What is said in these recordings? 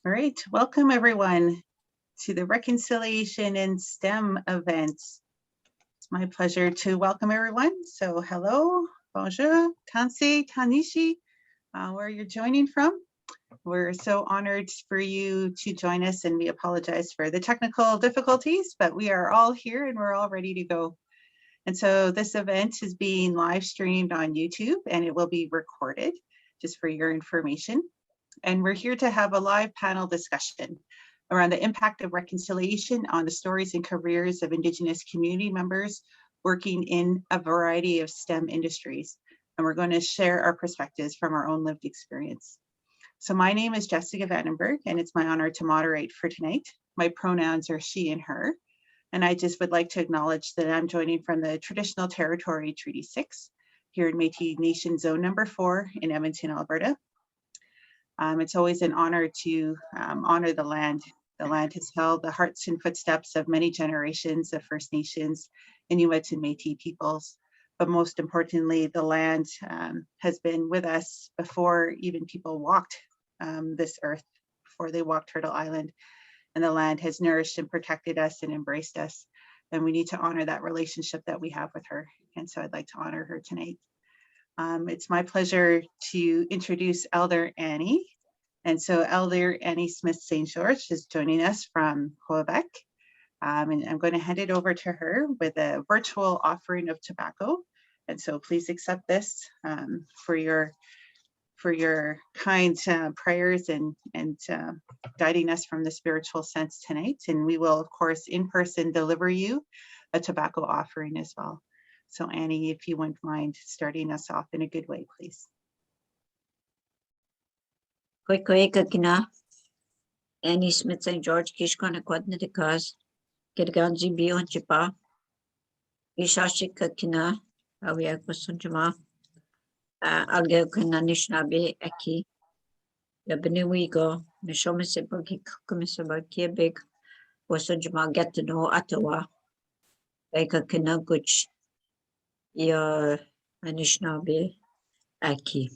All right, welcome everyone to the Reconciliation in STEM event. It's my pleasure to welcome everyone. So hello, bonjour, tansi, tanishi, where you're joining from. We're so honored for you to join us, and we apologize for the technical difficulties, but we are all here and we're all ready to go. And so this event is being live streamed on YouTube and it will be recorded just for your information. And we're here to have a live panel discussion around the impact of reconciliation on the stories and careers of Indigenous community members working in a variety of STEM industries. And we're going to share our perspectives from our own lived experience. So my name is Jessica Vandenberg, and it's my honor to moderate for tonight. My pronouns are she and her. And I just would like to acknowledge that I'm joining from the Traditional Territory Treaty 6 here in Métis Nation Zone number 4 in Edmonton, Alberta. It's always an honor to honor the land. The land has held the hearts and footsteps of many generations of First Nations, Inuit and Métis peoples. But most importantly, the land has been with us before even people walked this earth, before they walked Turtle Island. And the land has nourished and protected us and embraced us. And we need to honor that relationship that we have with her. And so I'd like to honor her tonight. It's my pleasure to introduce Elder Annie. And so Elder Annie Smith St. George is joining us from Quebec. And I'm going to hand it over to her with a virtual offering of tobacco. And so please accept this for your kind prayers and guiding us from the spiritual sense tonight. And we will, of course, in person deliver you a tobacco offering as well. So Annie, if you wouldn't mind starting us off in a good way, please. Koi kakina, Annie Smith St. George, Kishkona Quadna de Cause, Kirganji Bio Chipa, Ishashi kakina, Awia Kwasunjama, Alga Kananishnabe Aki, Yabenuigo, Nishomisibaki Kumisabaki Big, Wasunjama get to know Ottawa, Eka Kinaguch. Your Anishinaabe Aki.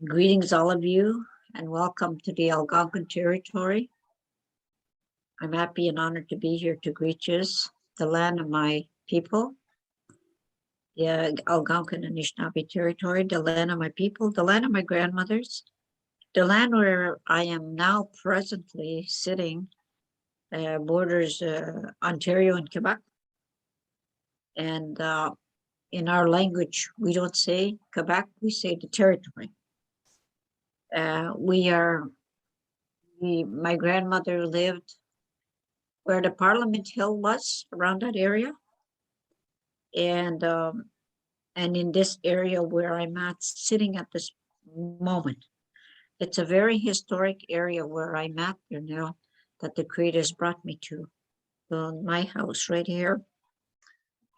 Greetings, all of you, and welcome to the Algonquin territory. I'm happy and honored to be here to greet you, the land of my people, the Algonquin Anishinaabe territory, the land of my people, the land of my grandmothers, the land where I am now presently sitting, borders Ontario and Quebec. And in our language, we don't say Quebec, we say the territory. My grandmother lived where the Parliament Hill was, around that area. And in this area where I'm at, sitting at this moment. It's a very historic area where I'm at here now that the Creator's brought me to. So my house right here.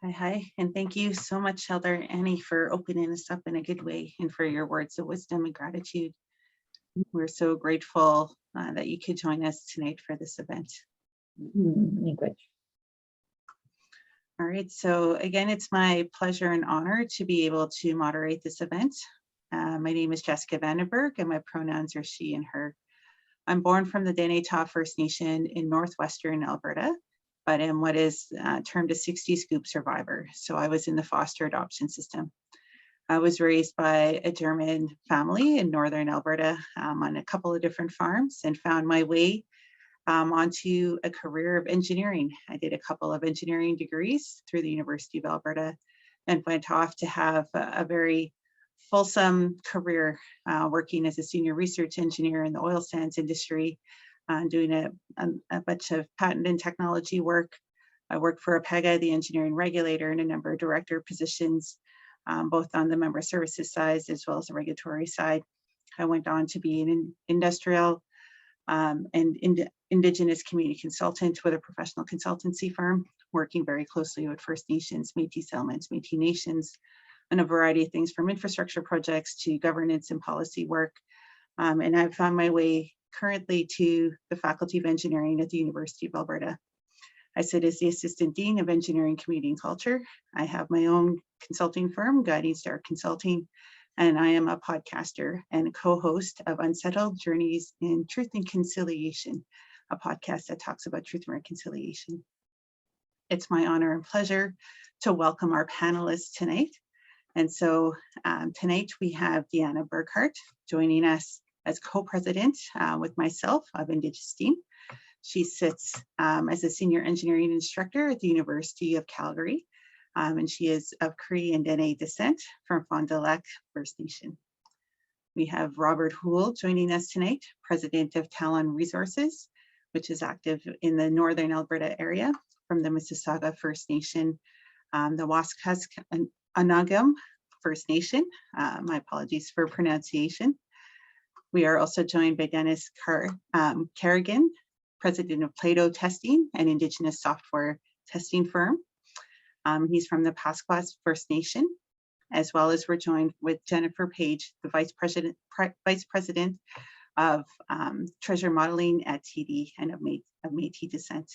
Hi, and thank you so much, Elder Annie, for opening us up in a good way and for your words of wisdom and gratitude. We're so grateful that you could join us tonight for this event. Good. All right, so again, it's my pleasure and honor to be able to moderate this event. My name is Jessica Vandenberg, and my pronouns are she and her. I'm born from the Dane First Nation in northwestern Alberta, but am what is termed a 60 scoop survivor. So I was in the foster adoption system. I was raised by a German family in northern Alberta on a couple of different farms and found my way onto a career of engineering. I did a couple of engineering degrees through the University of Alberta and went off to have a very fulsome career working as a senior research engineer in the oil sands industry, doing a bunch of patent and technology work. I worked for APEGA, the engineering regulator, in a number of director positions, both on the member services side as well as the regulatory side. I went on to be an industrial and Indigenous community consultant with a professional consultancy firm, working very closely with First Nations, Métis settlements, Métis Nations, and a variety of things from infrastructure projects to governance and policy work. And I've found my way currently to the Faculty of Engineering at the University of Alberta. I sit as the Assistant Dean of Engineering, Community and Culture. I have my own consulting firm, Guiding Star Consulting, and I am a podcaster and a co-host of Unsettled Journeys in Truth and Conciliation, a podcast that talks about truth and reconciliation. It's my honor and pleasure to welcome our panelists tonight. And so tonight we have Deanna Burkhart joining us as co-president with myself of IndigeSTEAM. She sits as a senior engineering instructor at the University of Calgary, and she is of Cree and Dane descent from Fond du Lac First Nation. We have Robert Houle joining us tonight, president of Talon Resources, which is active in the Northern Alberta area from the Mississauga First Nation, the Waskask Anagam First Nation. My apologies for pronunciation. We are also joined by Dennis Kerrigan, president of Plato Testing, an Indigenous software testing firm. He's from the Pasquas First Nation, as well as we're joined with Jennifer Page, the vice president of treasure modeling at TD and of Métis descent.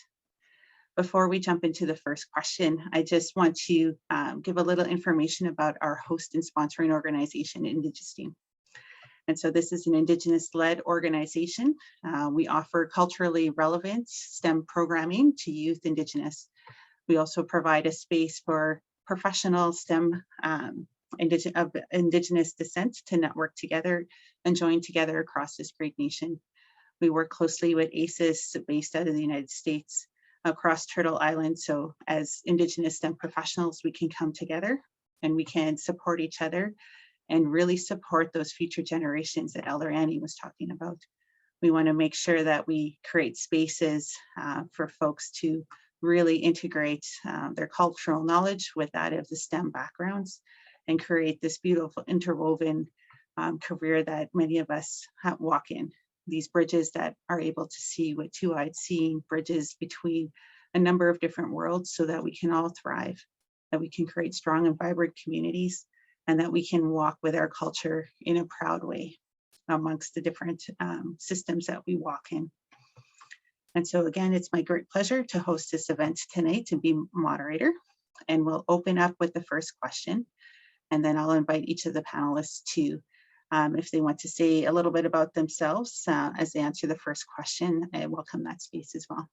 Before we jump into the first question, I just want to give a little information about our host and sponsoring organization, IndigeSTEAM. And so this is an Indigenous-led organization. We offer culturally relevant STEM programming to youth Indigenous. We also provide a space for professional STEM of Indigenous descent to network together and join together across this great nation. We work closely with ACES based out of the United States across Turtle Island. So as Indigenous STEM professionals, we can come together and we can support each other and really support those future generations that Elder Annie was talking about. We want to make sure that we create spaces for folks to really integrate their cultural knowledge with that of the STEM backgrounds and create this beautiful interwoven career that many of us walk in. These bridges that are able to see with two-eyed seeing, bridges between a number of different worlds so that we can all thrive, that we can create strong and vibrant communities, and that we can walk with our culture in a proud way amongst the different systems that we walk in. And so again, it's my great pleasure to host this event tonight and be moderator. And we'll open up with the first question. And then I'll invite each of the panelists to, if they want to say a little bit about themselves as they answer the first question, I welcome that space as well.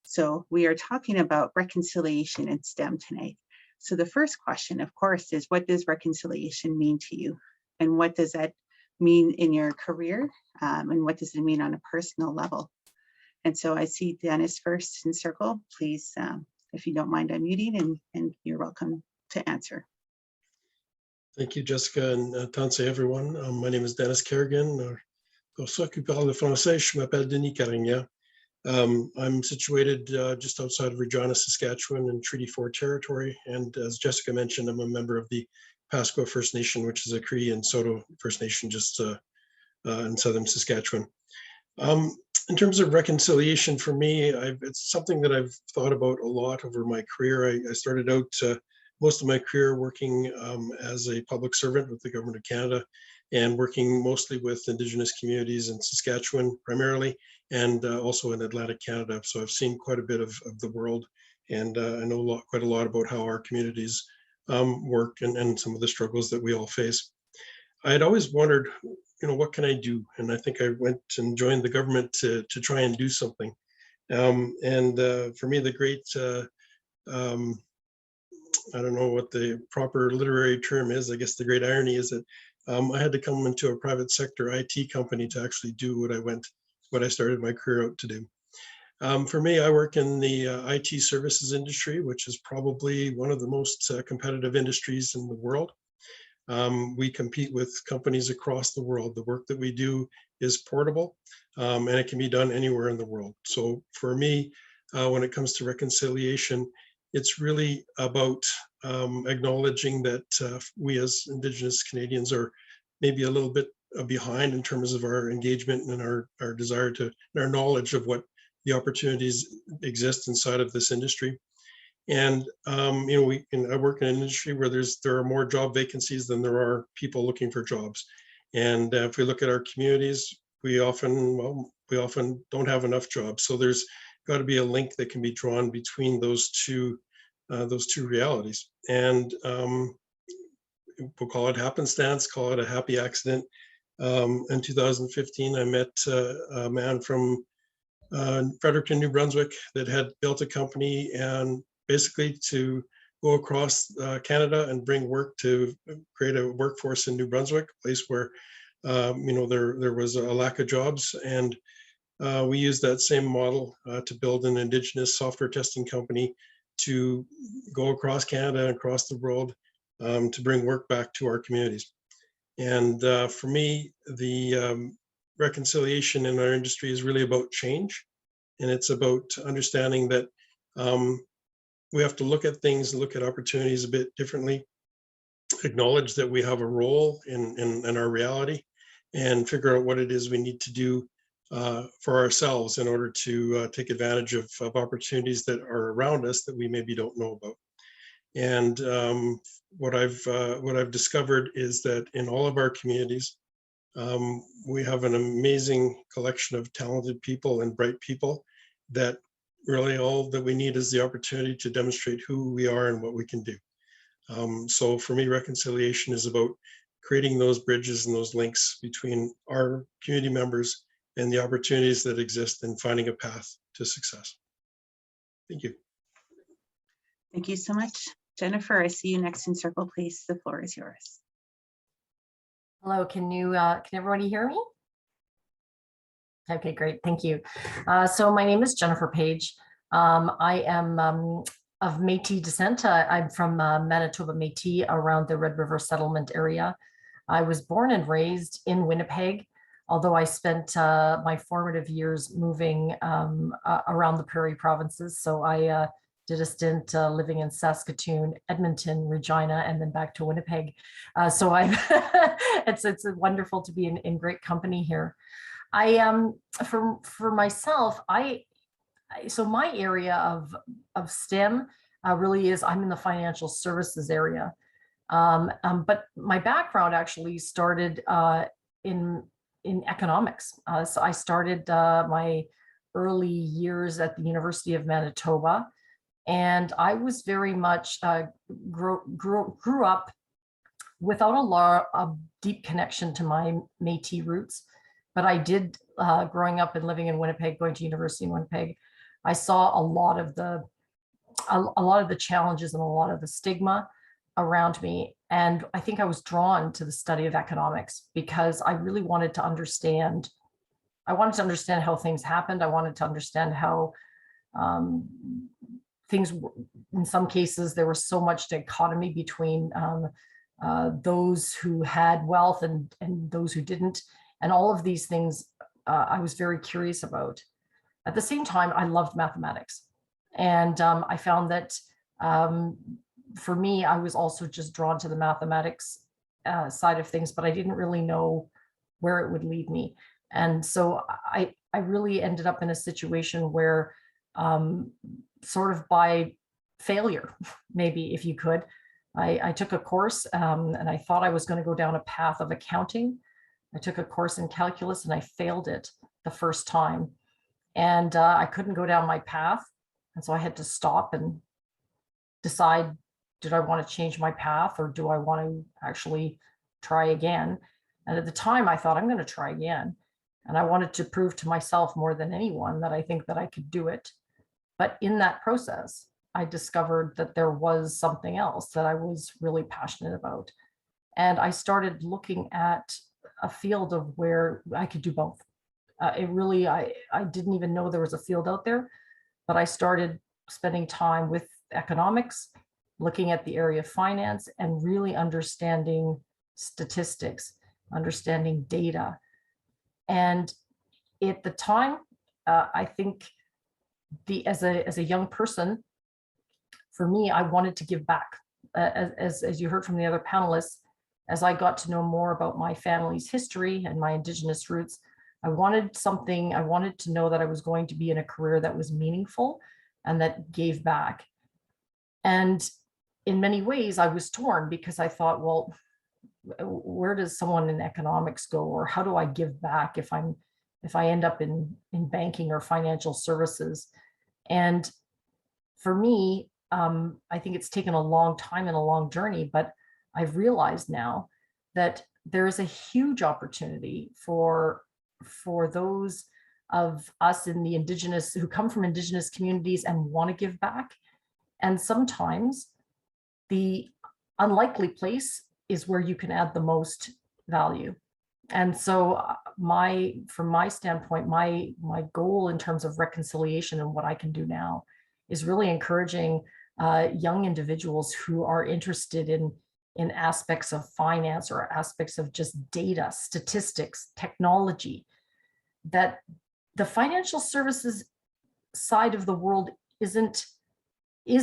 So we are talking about reconciliation in STEM tonight. So the first question, of course, is what does reconciliation mean to you? And what does that mean in your career? And what does it mean on a personal level? And so I see Dennis first in circle. Please, if you don't mind unmuting, and you're welcome to answer. Thank you, Jessica, and Tansi, everyone. My name is Dennis Kerrigan. Pour ceux qui parlent le français, je m'appelle Denis Carignan. I'm situated just outside of Regina, Saskatchewan in Treaty 4 territory. And as Jessica mentioned, I'm a member of the Pasqua First Nation, which is a Cree and Saulteaux First Nation just in southern Saskatchewan. In terms of reconciliation for me, it's something that I've thought about a lot over my career. I started out most of my career working as a public servant with the Government of Canada and working mostly with Indigenous communities in Saskatchewan primarily, and also in Atlantic Canada. So I've seen quite a bit of the world, and I know quite a lot about how our communities work and some of the struggles that we all face. I had always wondered, what can I do? And I think I went and joined the government to try and do something. For me, the great, I don't know what the proper literary term is. I guess the great irony is that I had to come into a private sector IT company to actually do what I started my career out to do. For me, I work in the IT services industry, which is probably one of the most competitive industries in the world. We compete with companies across the world. The work that we do is portable, and it can be done anywhere in the world. So for me, when it comes to reconciliation, it's really about acknowledging that we as Indigenous Canadians are maybe a little bit behind in terms of our engagement and our desire to, and our knowledge of what the opportunities exist inside of this industry. And I work in an industry where there are more job vacancies than there are people looking for jobs. And if we look at our communities, we often don't have enough jobs. So there's got to be a link that can be drawn between those two realities. And we'll call it happenstance, call it a happy accident. In 2015, I met a man from Fredericton, New Brunswick, that had built a company and basically to go across Canada and bring work to create a workforce in New Brunswick, a place where there was a lack of jobs. And we used that same model to build an Indigenous software testing company to go across Canada and across the world to bring work back to our communities. And for me, the reconciliation in our industry is really about change. And it's about understanding that we have to look at things, look at opportunities a bit differently, acknowledge that we have a role in our reality, and figure out what it is we need to do for ourselves in order to take advantage of opportunities that are around us that we maybe don't know about. And what I've discovered is that in all of our communities, we have an amazing collection of talented people and bright people that really all that we need is the opportunity to demonstrate who we are and what we can do. So for me, reconciliation is about creating those bridges and those links between our community members and the opportunities that exist and finding a path to success. Thank you. Thank you so much. Jennifer, I see you next in circle, please. The floor is yours. Hello, can everybody hear me? Okay, great, thank you. So my name is Jennifer Page. I am of Métis descent. I'm from Manitoba Métis around the Red River settlement area. I was born and raised in Winnipeg, although I spent my formative years moving around the Prairie provinces. So I did a stint living in Saskatoon, Edmonton, Regina, and then back to Winnipeg. So it's wonderful to be in great company here. For myself, so my area of STEM really is, I'm in the financial services area. But my background actually started in economics. So I started my early years at the University of Manitoba, and I was very much grew up without a deep connection to my Métis roots. But I did, growing up and living in Winnipeg, going to university in Winnipeg, I saw a lot of the challenges and a lot of the stigma around me. And I think I was drawn to the study of economics because I really wanted to understand. I wanted to understand how things happened. I wanted to understand how things, in some cases, there was so much dichotomy between those who had wealth and those who didn't. And all of these things I was very curious about. At the same time, I loved mathematics. And I found that for me, I was also just drawn to the mathematics side of things, but I didn't really know where it would lead me. And so I really ended up in a situation where sort of by failure, maybe if you could, I took a course and I thought I was going to go down a path of accounting. I took a course in calculus and I failed it the first time. And I couldn't go down my path. And so I had to stop and decide, did I want to change my path or do I want to actually try again? And at the time I thought, I'm going to try again. And I wanted to prove to myself more than anyone that I think that I could do it. But in that process, I discovered that there was something else that I was really passionate about. And I started looking at a field of where I could do both. I didn't even know there was a field out there, but I started spending time with economics, looking at the area of finance and really understanding statistics, understanding data. And at the time, I think as a young person, for me, I wanted to give back. As you heard from the other panelists, as I got to know more about my family's history and my Indigenous roots, I wanted to know that I was going to be in a career that was meaningful and that gave back. And in many ways, I was torn because I thought, well, where does someone in economics go, or how do I give back if I end up in banking or financial services? And for me, I think it's taken a long time and a long journey, but I've realized now that there is a huge opportunity for those of us in the Indigenous who come from Indigenous communities and want to give back. And sometimes the unlikely place is where you can add the most value. And so from my standpoint, my goal in terms of reconciliation and what I can do now is really encouraging young individuals who are interested in aspects of finance or aspects of just data, statistics, technology, that the financial services side of the world is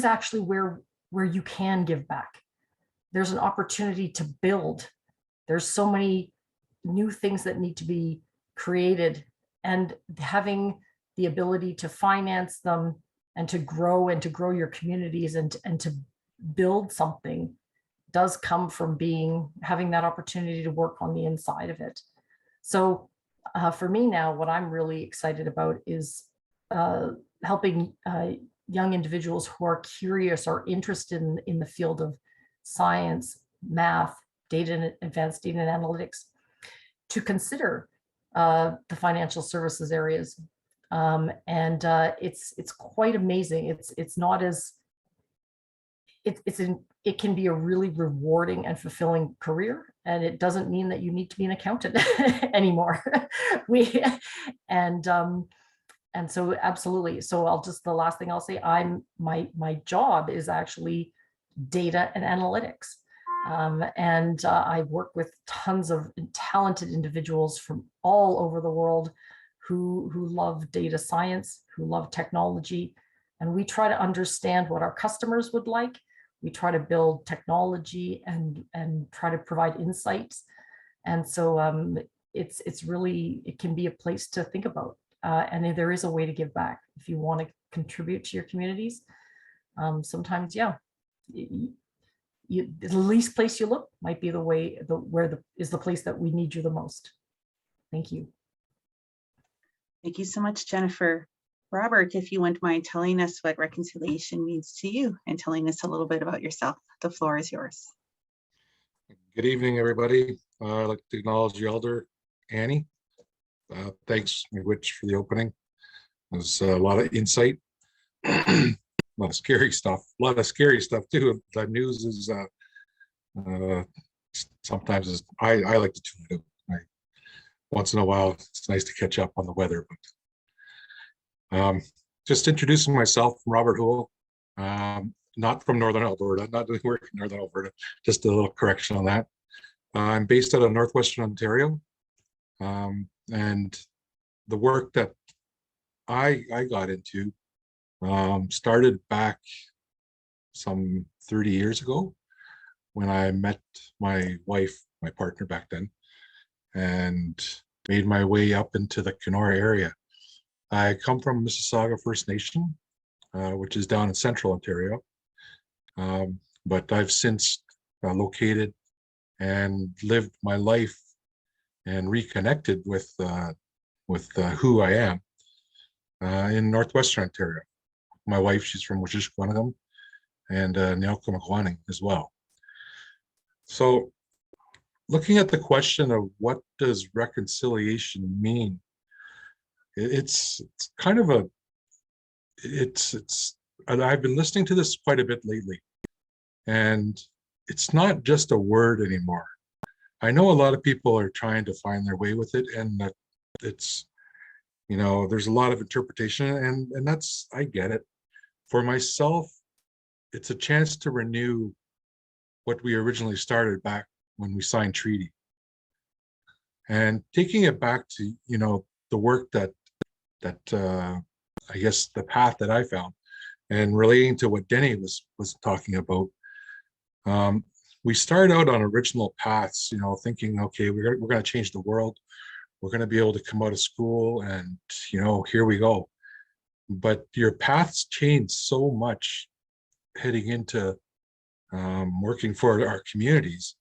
actually where you can give back. There's an opportunity to build. There's so many new things that need to be created, and having the ability to finance them and to grow your communities and to build something does come from having that opportunity to work on the inside of it. So for me now, what I'm really excited about is helping young individuals who are curious or interested in the field of science, math, advanced data and analytics, to consider the financial services areas. It's quite amazing. It's not as, it can be a really rewarding and fulfilling career. And it doesn't mean that you need to be an accountant anymore. And so absolutely. So the last thing I'll say, my job is actually data and analytics. I work with tons of talented individuals from all over the world who love data science, who love technology. And we try to understand what our customers would like. We try to build technology and try to provide insights. And so it's really, it can be a place to think about. And there is a way to give back if you want to contribute to your communities. Sometimes, yeah, the least place you look might be is the place that we need you the most. Thank you. Thank you so much, Jennifer. Robert, if you wouldn't mind telling us what reconciliation means to you and telling us a little bit about yourself. The floor is yours. Good evening, everybody. I'd like to acknowledge the elder, Annie. Thanks, Witch, for the opening. There's a lot of insight, a lot of scary stuff too. The news is sometimes I like to tune it out. Once in a while, it's nice to catch up on the weather. But just introducing myself, Robert Hoole, not from Northern Alberta, not doing work in Northern Alberta, just a little correction on that. I'm based out of Northwestern Ontario. And the work that I got into started back some 30 years ago when I met my wife, my partner back then, and made my way up into the Kenora area. I come from Mississauga First Nation, which is down in Central Ontario, but I've since located and lived my life and reconnected with who I am in Northwestern Ontario. My wife, she's from Wajishkwanagam and Nyakwamagwaning as well. So looking at the question of what does reconciliation mean, it's kind of and I've been listening to this quite a bit lately, and it's not just a word anymore. I know a lot of people are trying to find their way with it, and that it's, there's a lot of interpretation, and that's, I get it. For myself, it's a chance to renew what we originally started back when we signed treaty. And taking it back to, the work that I guess the path that I found, and relating to what Dane was talking about, we started out on original paths, thinking, okay, we're going to change the world. We're going to be able to come out of school and, here we go. But your paths change so much heading into working for our communities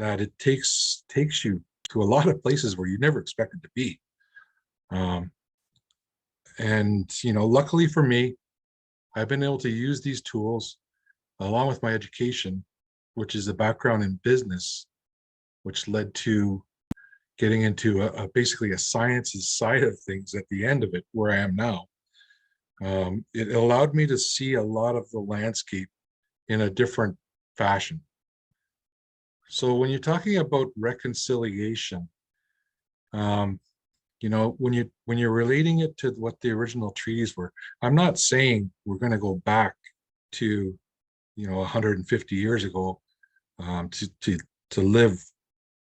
that it takes you to a lot of places where you never expected to be. Luckily for me, I've been able to use these tools along with my education which is a background in business, which led to getting into basically a sciences side of things at the end of it, where I am now. It allowed me to see a lot of the landscape in a different fashion. So when you're talking about reconciliation, you know, when you're relating it to what the original treaties were, I'm not saying we're going to go back to, you know, 150 years ago to live,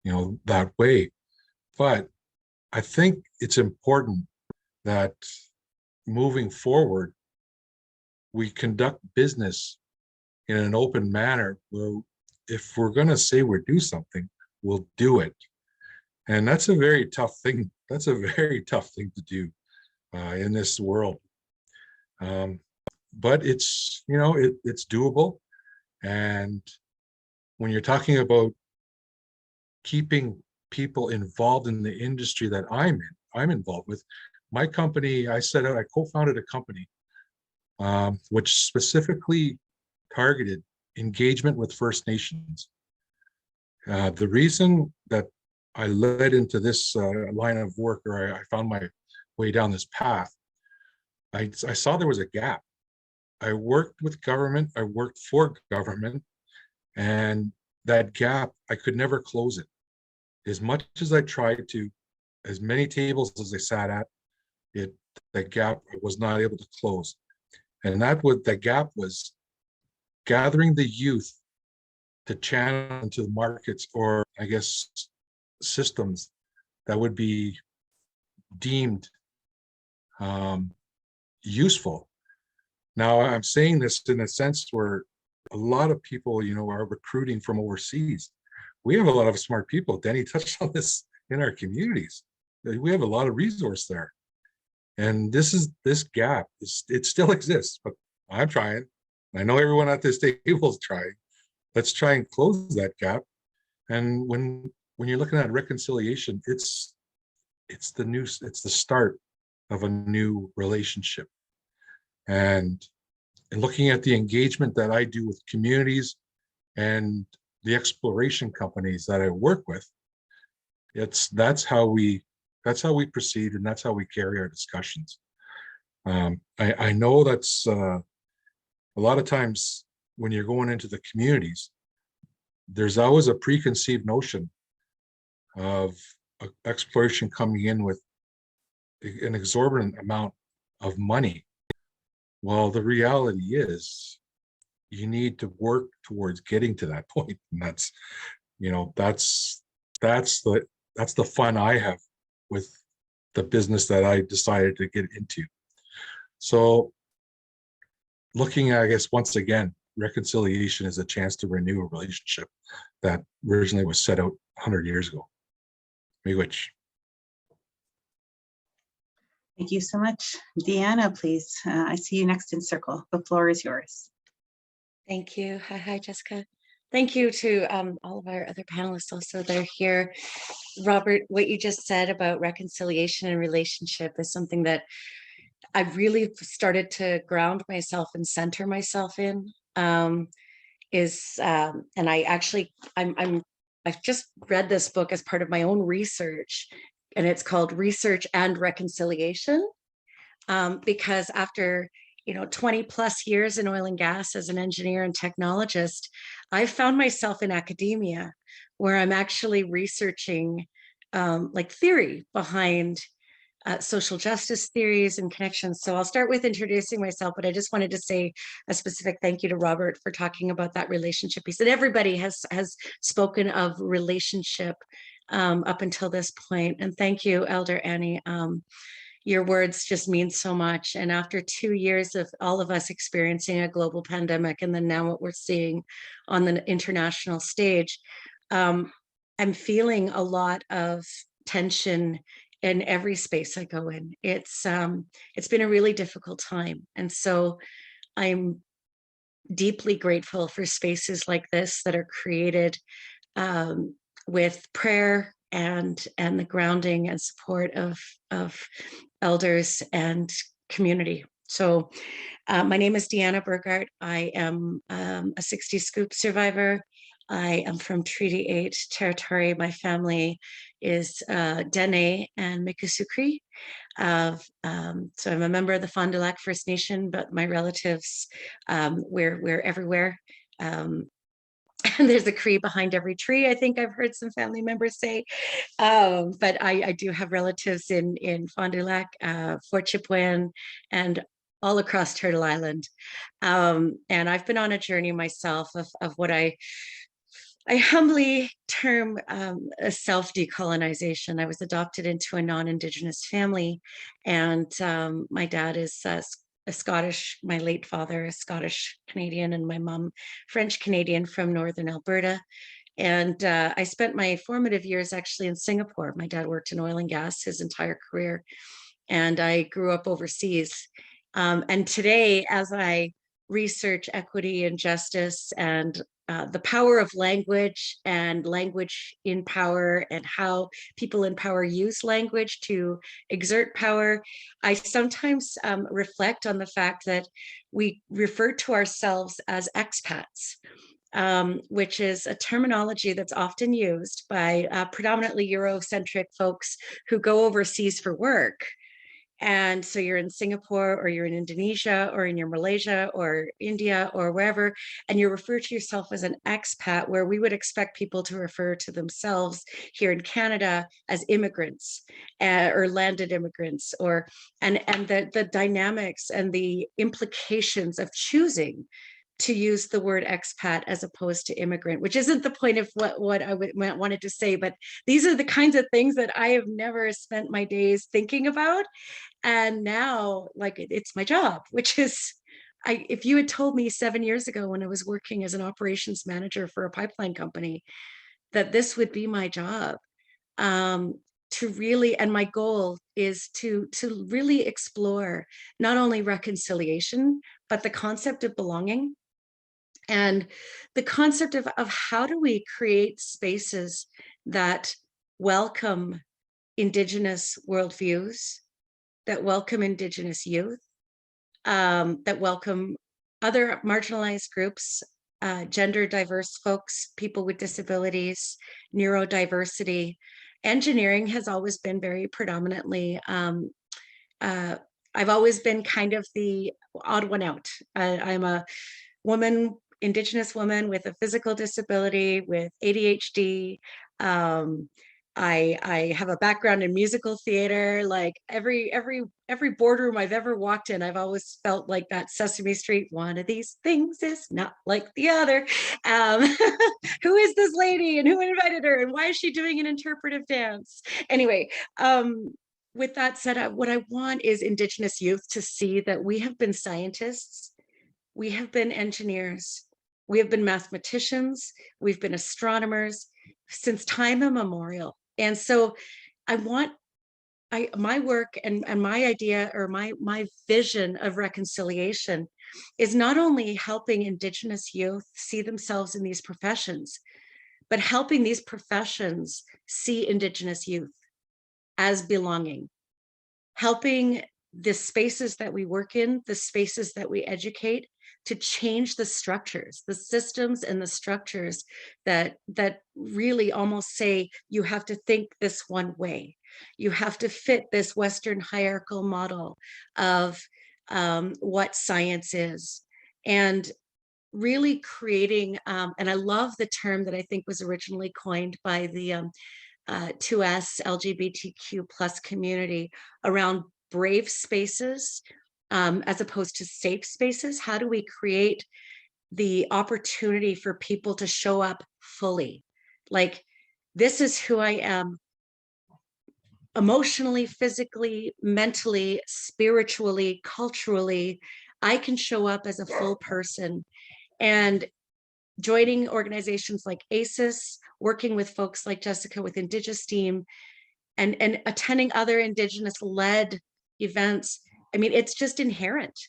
you know, that way. But I think it's important that moving forward, we conduct business in an open manner where if we're going to say we'll do something, we'll do it. And that's a very tough thing. That's a very tough thing to do in this world. But it's, you know, it's doable. And when you're talking about keeping people involved in the industry that I'm involved with, my company, I co-founded a company which specifically targeted engagement with First Nations. The reason that I led into this line of work, or I found my way down this path, I saw there was a gap. I worked with government, I worked for government, and that gap, I could never close it. As much as I tried to, as many tables as I sat at, that gap was not able to close. And the gap was gathering the youth to channel into the markets, or I guess systems that would be deemed useful. Now, I'm saying this in a sense where a lot of people, you know, are recruiting from overseas. We have a lot of smart people. Danny touched on this in our communities. We have a lot of resource there. And this gap, it still exists, but I'm trying. I know everyone at this table is trying. Let's try and close that gap. And when you're looking at reconciliation, it's the start of a new relationship. And looking at the engagement that I do with communities and the exploration companies that I work with, that's how we proceed, and that's how we carry our discussions. I know that's a lot of times when you're going into the communities, there's always a preconceived notion of exploration coming in with an exorbitant amount of money. Well, the reality is you need to work towards getting to that point. And that's, you know, that's the fun I have with the business that I decided to get into. So looking at, I guess, once again, reconciliation is a chance to renew a relationship that originally was set out 100 years ago. Miigwech. Thank you so much. Deanna, please. I see you next in circle. The floor is yours. Thank you. Hi, Jessica. Thank you to all of our other panelists also that are here. Robert, what you just said about reconciliation and relationship is something that I really started to ground myself and center myself in. And I've just read this book as part of my own research, and it's called Research and Reconciliation. Because after 20 plus years in oil and gas as an engineer and technologist, I found myself in academia where I'm actually researching like theory behind social justice theories and connections. So I'll start with introducing myself, but I just wanted to say a specific thank you to Robert for talking about that relationship piece. And everybody has spoken of relationship up until this point. And thank you, Elder Annie. Your words just mean so much. And after 2 years of all of us experiencing a global pandemic, and then now what we're seeing on the international stage, I'm feeling a lot of tension in every space I go in. It's been a really difficult time. And so I'm deeply grateful for spaces like this that are created with prayer and the grounding and support of elders and community. So my name is Deanna Burgart. I am a 60 scoop survivor. I am from Treaty 8 territory. My family is Dane and Miccosukee. So I'm a member of the Fond du Lac First Nation, but my relatives, we're everywhere. And there's a Cree behind every tree, I think I've heard some family members say. But I do have relatives in Fond du Lac, Fort Chipewyan, and all across Turtle Island. And I've been on a journey myself of what I humbly term a self-decolonization. I was adopted into a non-Indigenous family, and my dad is a Scottish, my late father is Scottish Canadian, and my mom French Canadian from Northern Alberta. And I spent my formative years actually in Singapore. My dad worked in oil and gas his entire career, and I grew up overseas. And today, as I research equity and justice and the power of language and language in power and how people in power use language to exert power, I sometimes reflect on the fact that we refer to ourselves as expats, which is a terminology that's often used by predominantly Eurocentric folks who go overseas for work. And so you're in Singapore, or you're in Indonesia, or in your Malaysia or India or wherever, and you refer to yourself as an expat, where we would expect people to refer to themselves here in Canada as immigrants or landed immigrants, or and the dynamics and the implications of choosing to use the word expat as opposed to immigrant, which isn't the point of what I wanted to say, but these are the kinds of things that I have never spent my days thinking about. And now, like, it's my job, which is, if you had told me 7 years ago when I was working as an operations manager for a pipeline company that this would be my job, to really, and my goal is to really explore not only reconciliation, but the concept of belonging and the concept of how do we create spaces that welcome Indigenous worldviews, that welcome Indigenous youth, that welcome other marginalized groups, gender diverse folks, people with disabilities, neurodiversity. Engineering has always been very predominantly, I've always been kind of the odd one out. I'm a woman, Indigenous woman with a physical disability, with ADHD. I have a background in musical theater. Like every boardroom I've ever walked in, I've always felt like that Sesame Street, one of these things is not like the other. Who is this lady and who invited her and why is she doing an interpretive dance? Anyway, with that said, what I want is Indigenous youth to see that we have been scientists, we have been engineers, we have been mathematicians, we've been astronomers since time immemorial. And so I want my work and my idea, or my vision of reconciliation, is not only helping Indigenous youth see themselves in these professions, but helping these professions see Indigenous youth as belonging, helping the spaces that we work in, the spaces that we educate, to change the structures, the systems and the structures that really almost say you have to think this one way. You have to fit this Western hierarchical model of what science is. And really creating, and I love the term that I think was originally coined by the 2S LGBTQ plus community around brave spaces, as opposed to safe spaces. How do we create the opportunity for people to show up fully? Like, this is who I am emotionally, physically, mentally, spiritually, culturally. I can show up as a full person. And joining organizations like ACES, working with folks like Jessica with IndigeSTEAM, and attending other Indigenous-led events, I mean, it's just inherent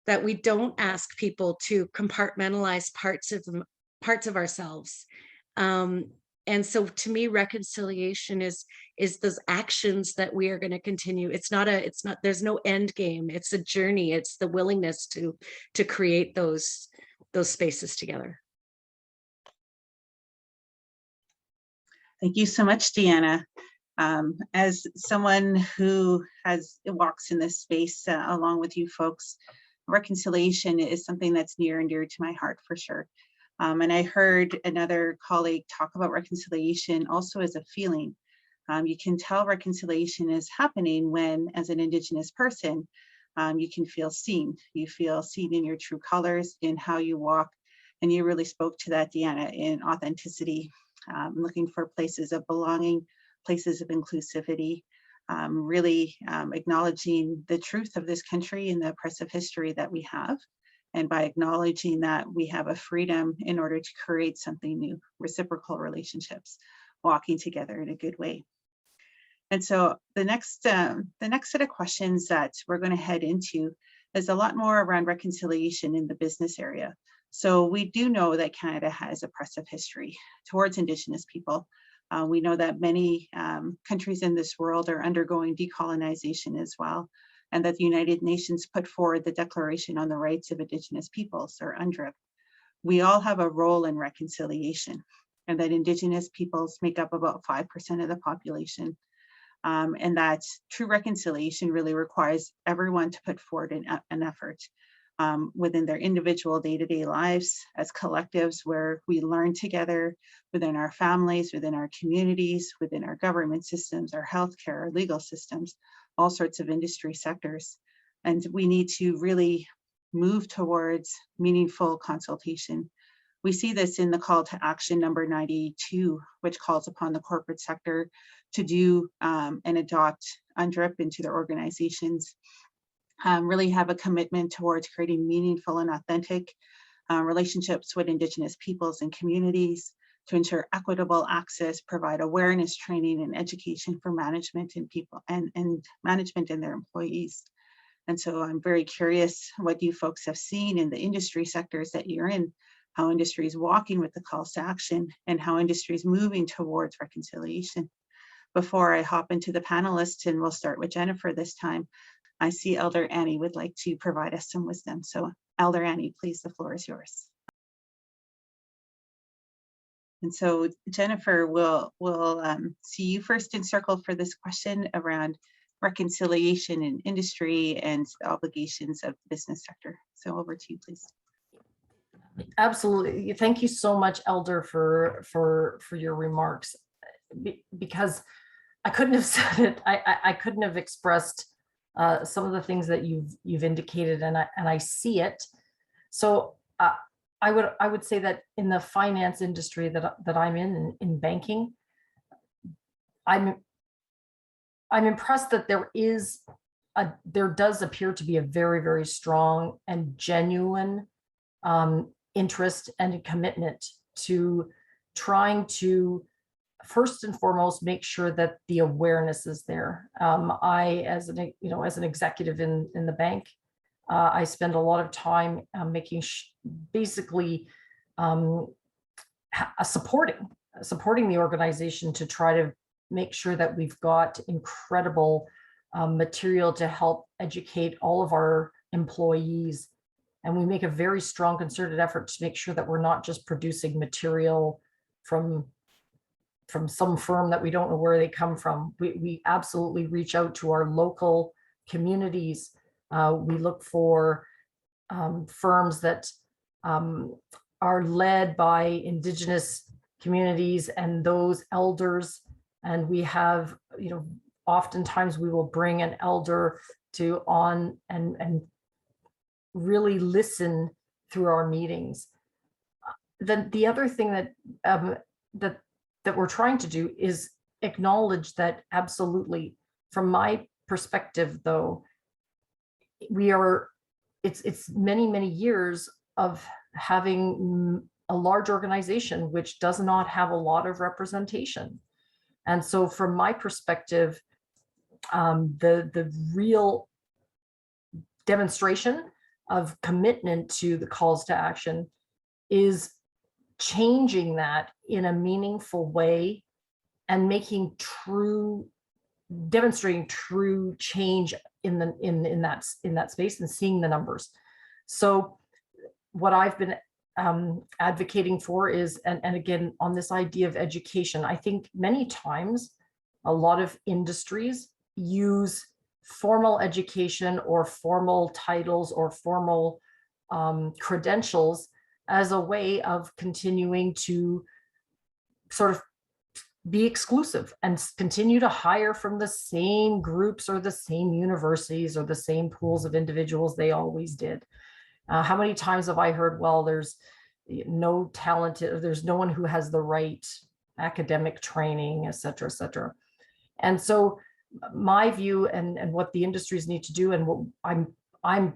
that we don't ask people to compartmentalize parts of ourselves. And so to me, reconciliation is those actions that we are going to continue. There's no end game. It's a journey. It's the willingness to create those spaces together. Thank you so much, Deanna. As someone who walks in this space along with you folks, reconciliation is something that's near and dear to my heart for sure. And I heard another colleague talk about reconciliation also as a feeling. You can tell reconciliation is happening when, as an Indigenous person, you can feel seen. You feel seen in your true colors, in how you walk. And you really spoke to that, Deanna, in authenticity, looking for places of belonging, places of inclusivity, really acknowledging the truth of this country and the oppressive history that we have. And by acknowledging that we have a freedom in order to create something new, reciprocal relationships, walking together in a good way. And so the next set of questions that we're going to head into is a lot more around reconciliation in the business area. So we do know that Canada has oppressive history towards Indigenous people. We know that many countries in this world are undergoing decolonization as well, and that the United Nations put forward the Declaration on the Rights of Indigenous Peoples, or UNDRIP. We all have a role in reconciliation, and that Indigenous peoples make up about 5% of the population. And that true reconciliation really requires everyone to put forward an effort within their individual day-to-day lives, as collectives where we learn together within our families, within our communities, within our government systems, our healthcare, our legal systems, all sorts of industry sectors. And we need to really move towards meaningful consultation. We see this in the call to action number 92, which calls upon the corporate sector to do and adopt UNDRIP into their organizations, really have a commitment towards creating meaningful and authentic relationships with Indigenous peoples and communities, to ensure equitable access, provide awareness training and education for management and people and management and their employees. And so I'm very curious what you folks have seen in the industry sectors that you're in, how industry is walking with the calls to action, and how industry is moving towards reconciliation. Before I hop into the panelists, and we'll start with Jennifer this time, I see Elder Annie would like to provide us some wisdom. So Elder Annie, please, the floor is yours. And so Jennifer, we'll see you first in circle for this question around reconciliation in industry and the obligations of the business sector. So over to you, please. Absolutely. Thank you so much, Elder, for your remarks, because I couldn't have said it. I couldn't have expressed some of the things that you've indicated, and I see it. So I would say that in the finance industry that I'm in banking, I'm impressed that there does appear to be a very, very strong and genuine interest and commitment to trying to first and foremost make sure that the awareness is there. I, as an executive in the bank, I spend a lot of time making basically supporting the organization to try to make sure that we've got incredible material to help educate all of our employees. And we make a very strong concerted effort to make sure that we're not just producing material from some firm that we don't know where they come from. We absolutely reach out to our local communities. We look for firms that are led by Indigenous communities and those elders. And we have, oftentimes we will bring an elder on and really listen through our meetings. The other thing that we're trying to do is acknowledge that absolutely, from my perspective, though, it's many, many years of having a large organization which does not have a lot of representation. And so from my perspective, the real demonstration of commitment to the calls to action is changing that in a meaningful way and demonstrating true change in that space and seeing the numbers. So what I've been advocating for is, and again, on this idea of education, I think many times a lot of industries use formal education or formal titles or formal credentials as a way of continuing to sort of be exclusive and continue to hire from the same groups or the same universities or the same pools of individuals they always did. How many times have I heard, well, there's no talented, there's no one who has the right academic training, et cetera, et cetera. And so my view and what the industries need to do, and what I'm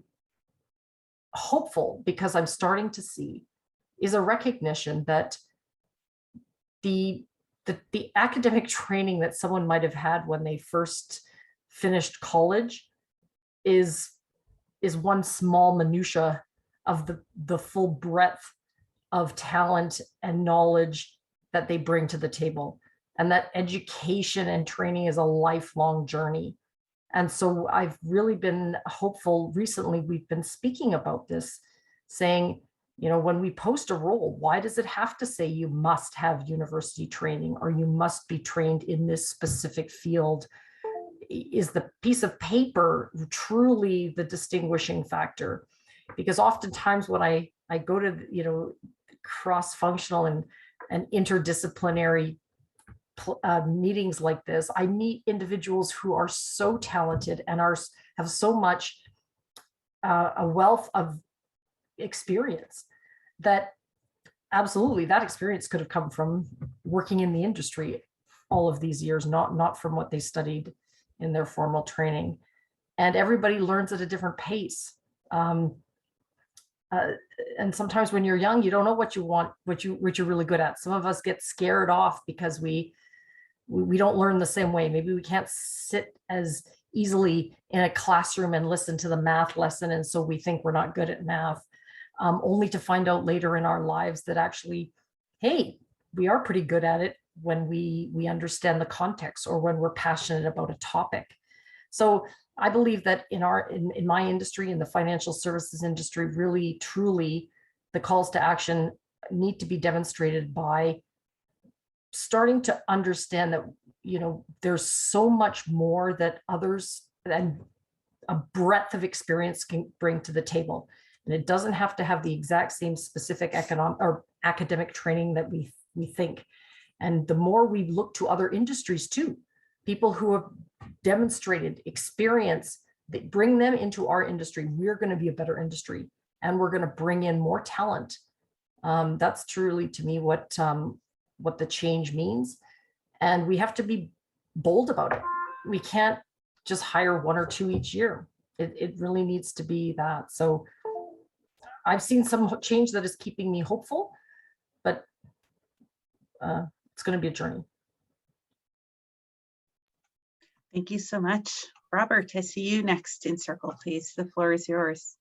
hopeful, because I'm starting to see, is a recognition that the academic training that someone might have had when they first finished college is one small minutia of the full breadth of talent and knowledge that they bring to the table. And that education and training is a lifelong journey. And so I've really been hopeful. Recently, we've been speaking about this, saying, you know, when we post a role, why does it have to say you must have university training or you must be trained in this specific field? Is the piece of paper truly the distinguishing factor? Because oftentimes when I go to, you know, cross-functional and interdisciplinary meetings like this, I meet individuals who are so talented and have so much a wealth of experience that absolutely that experience could have come from working in the industry all of these years, not from what they studied in their formal training. And everybody learns at a different pace. And sometimes when you're young, you don't know what you want, what you're really good at. Some of us get scared off because we don't learn the same way. Maybe we can't sit as easily in a classroom and listen to the math lesson. And so we think we're not good at math, only to find out later in our lives that actually, hey, we are pretty good at it when we understand the context or when we're passionate about a topic. So I believe that in my industry, in the financial services industry, really, truly, the calls to action need to be demonstrated by starting to understand that, you know, there's so much more that others and a breadth of experience can bring to the table. And it doesn't have to have the exact same specific economic or academic training that we think. And the more we look to other industries too, people who have demonstrated experience, that bring them into our industry, we're going to be a better industry and we're going to bring in more talent. That's truly, to me, what the change means. And we have to be bold about it. We can't just hire one or two each year. It really needs to be that. So I've seen some change that is keeping me hopeful, but it's going to be a journey. Thank you so much. Robert, I see you next in circle, please. The floor is yours.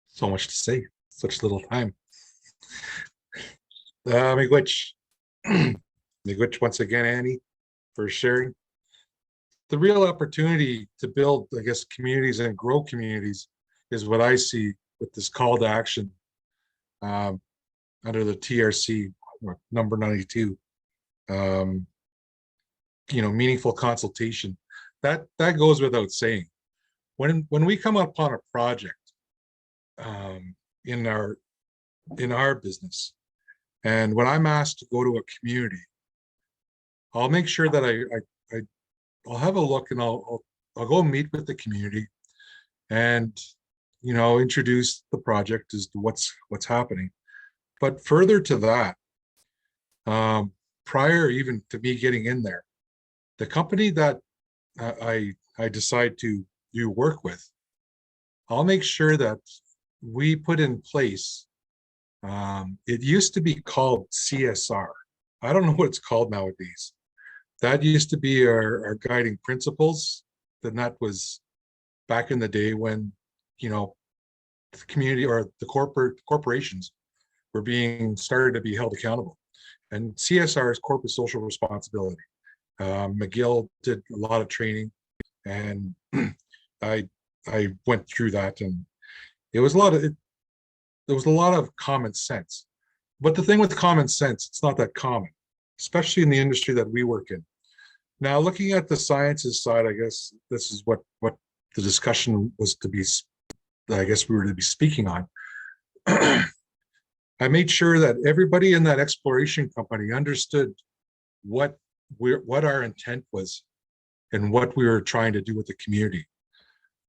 So much to say, such little time. Miigwech once again, Annie, for sharing. The real opportunity to build, I guess, communities and grow communities is what I see with this call to action under the TRC number 92. You know, meaningful consultation. That goes without saying. When we come upon a project in our business, and when I'm asked to go to a community, I'll make sure that I'll have a look and I'll go meet with the community and, you know, introduce the project as to what's happening. But further to that, prior even to me getting in there, the company that I decide to do work with, I'll make sure that we put in place, it used to be called CSR. I don't know what it's called nowadays. That used to be our guiding principles. Then that was back in the day when, you know, the community or the corporations were being started to be held accountable. And CSR is corporate social responsibility. McGill did a lot of training, and I went through that, and It was a lot of there was a lot of common sense. But the thing with common sense, it's not that common, especially in the industry that we work in. Now, looking at the sciences side, I guess this is what the discussion was to be, I guess we were to be speaking on. I made sure that everybody in that exploration company understood what our intent was and what we were trying to do with the community.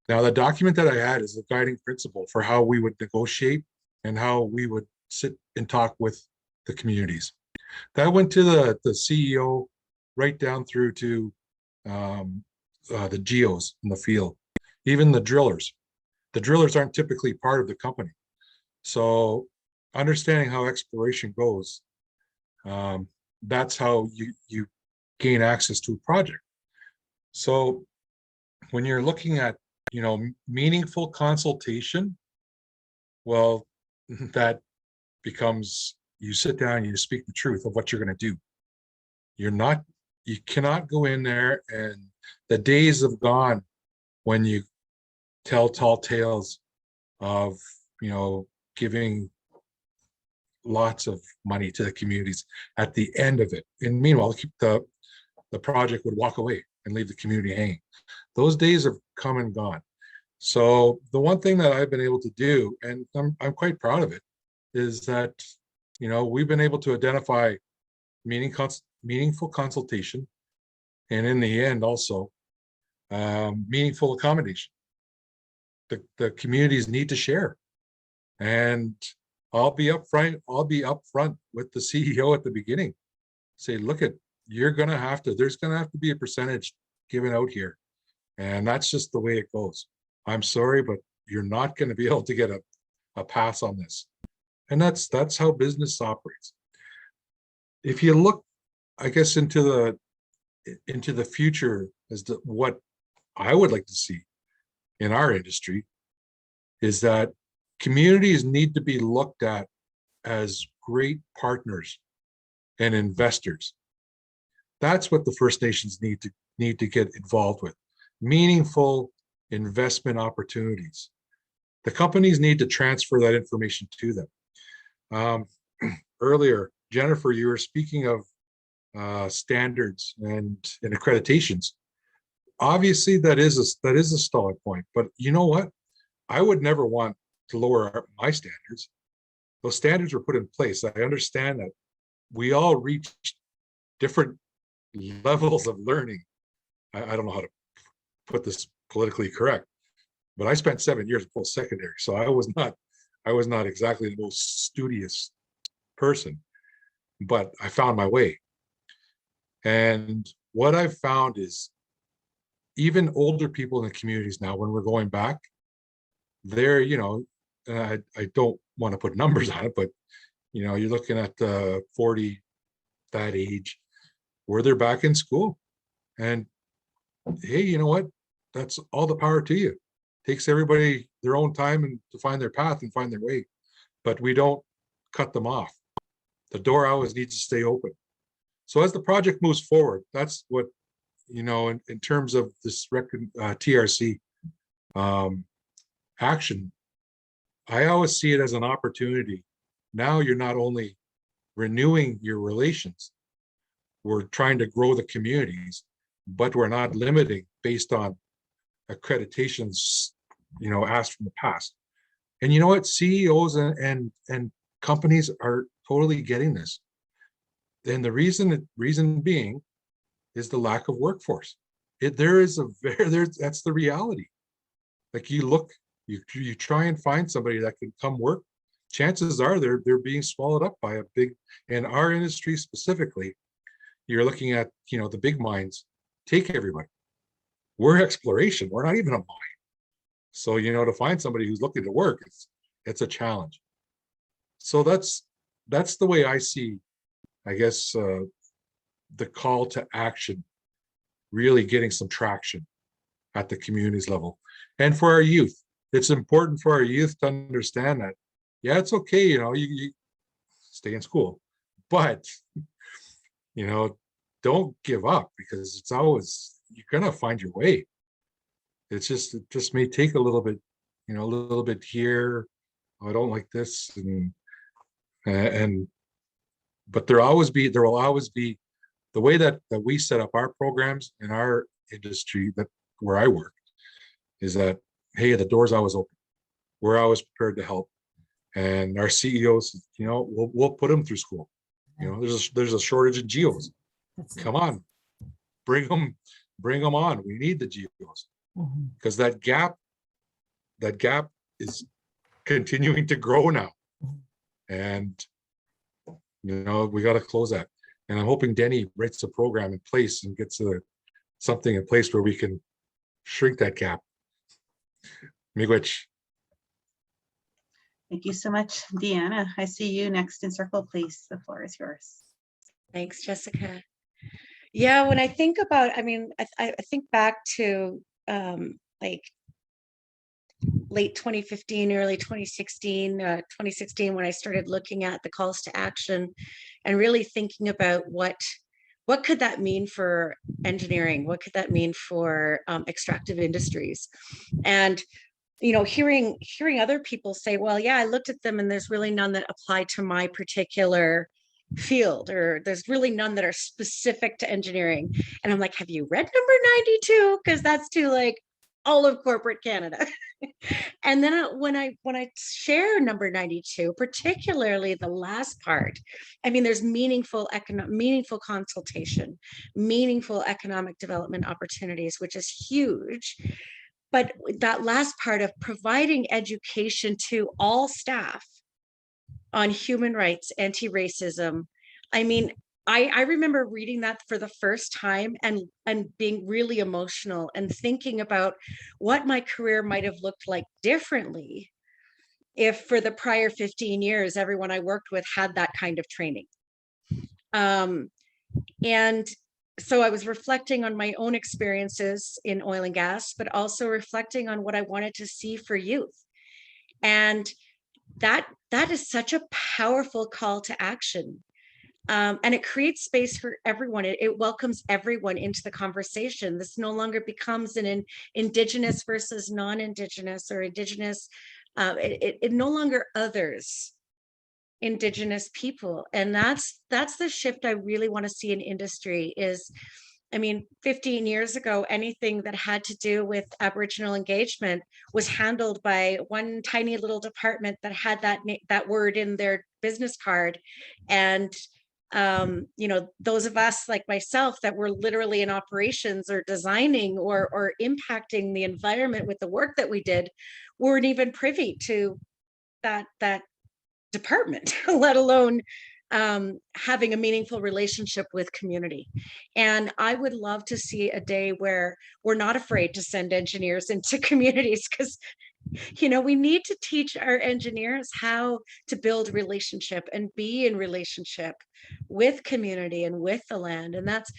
Now, the document that I had is the guiding principle for how we would negotiate and how we would sit and talk with the communities. That went to the CEO right down through to the geos in the field, even the drillers. The drillers aren't typically part of the company. So understanding how exploration goes, that's how you gain access to a project. So when you're looking at, meaningful consultation, well, that becomes, you sit down and you speak the truth of what you're going to do. You cannot go in there, and the days have gone when you tell tall tales of, giving lots of money to the communities at the end of it. And meanwhile, the project would walk away and leave the community hanging. Those days have come and gone. So the one thing that I've been able to do, and I'm quite proud of it, is that, we've been able to identify meaningful consultation, and in the end also meaningful accommodation. The communities need to share, and I'll be upfront with the CEO at the beginning. Say, look, there's gonna have to be a percentage given out here, and that's just the way it goes. I'm sorry, but you're not going to be able to get a pass on this. And that's how business operates. If you look, I guess, into the future as to what I would like to see in our industry, is that communities need to be looked at as great partners and investors. That's what the First Nations need to get involved with. Meaningful investment opportunities. The companies need to transfer that information to them. Earlier, Jennifer, you were speaking of standards and accreditations. Obviously, that is a stalling point. But you know what? I would never want to lower my standards. Those standards were put in place. I understand that we all reached different levels of learning. I don't know how to put this politically correct, but I spent 7 years post-secondary, so I was not exactly the most studious person, but I found my way. And what I've found is, even older people in the communities now, when we're going back, they're, I don't want to put numbers on it, but you're looking at 40, that age, where they're back in school. And hey, you know what? That's all the power to you. Takes everybody their own time and to find their path and find their way, but we don't cut them off. The door always needs to stay open. So as the project moves forward, that's what, in terms of this TRC action, I always see it as an opportunity. Now you're not only renewing your relations, we're trying to grow the communities, but we're not limiting based on accreditations, asked from the past. And you know what? CEOs and companies are totally getting this. And the reason being is the lack of workforce. That's the reality. Like, you try and find somebody that can come work. Chances are they're being swallowed up by a big, in our industry specifically, you're looking at, the big mines take everybody. We're exploration. We're not even a mine. So, to find somebody who's looking to work, it's a challenge. So that's the way I see, I guess, the call to action really getting some traction at the communities level. And for our youth, it's important for our youth to understand that, yeah, it's okay, you stay in school, but, don't give up, because it's always, you're gonna find your way. It just may take a little bit, you know, a little bit here. Oh, I don't like this, and but there will always be the way that we set up our programs in our industry, that where I work, is that, hey, the door's always open. We're always prepared to help, and our CEOs, you know, we'll put them through school. You know, there's a shortage of geos. That's it. Come on, bring them on. We need the geos, Mhm. because that gap is continuing to grow now, and you know, we got to close that. And I'm hoping Denny writes a program in place and gets something in place where we can shrink that gap. Miigwech. Thank you so much, Deanna. I see you next in circle, please. The floor is yours. Thanks, Jessica. Yeah, when I think about, I mean, I think back to like late 2015, early 2016, when I started looking at the calls to action and really thinking about what could that mean for engineering? What could that mean for extractive industries? And you know, hearing other people say, well, yeah, I looked at them and there's really none that apply to my particular field, or there's really none that are specific to engineering. And I'm like, have you read number 92? Because that's to like all of corporate Canada. And then when I share number 92, particularly the last part, I mean, there's meaningful consultation, meaningful economic development opportunities, which is huge. But that last part of providing education to all staff on human rights, anti-racism, I mean, I remember reading that for the first time and being really emotional and thinking about what my career might have looked like differently if for the prior 15 years, everyone I worked with had that kind of training. And so I was reflecting on my own experiences in oil and gas, but also reflecting on what I wanted to see for youth. And that is such a powerful call to action. And it creates space for everyone. It welcomes everyone into the conversation. This no longer becomes an Indigenous versus non-Indigenous or Indigenous. It no longer others Indigenous people. And that's the shift I really want to see in industry is, I mean, 15 years ago, anything that had to do with Aboriginal engagement was handled by one tiny little department that had that word in their business card. And you know, those of us like myself that were literally in operations or designing or impacting the environment with the work that we did weren't even privy to that department, let alone having a meaningful relationship with community. And I would love to see a day where we're not afraid to send engineers into communities, because you know, we need to teach our engineers how to build relationship and be in relationship with community and with the land. And that's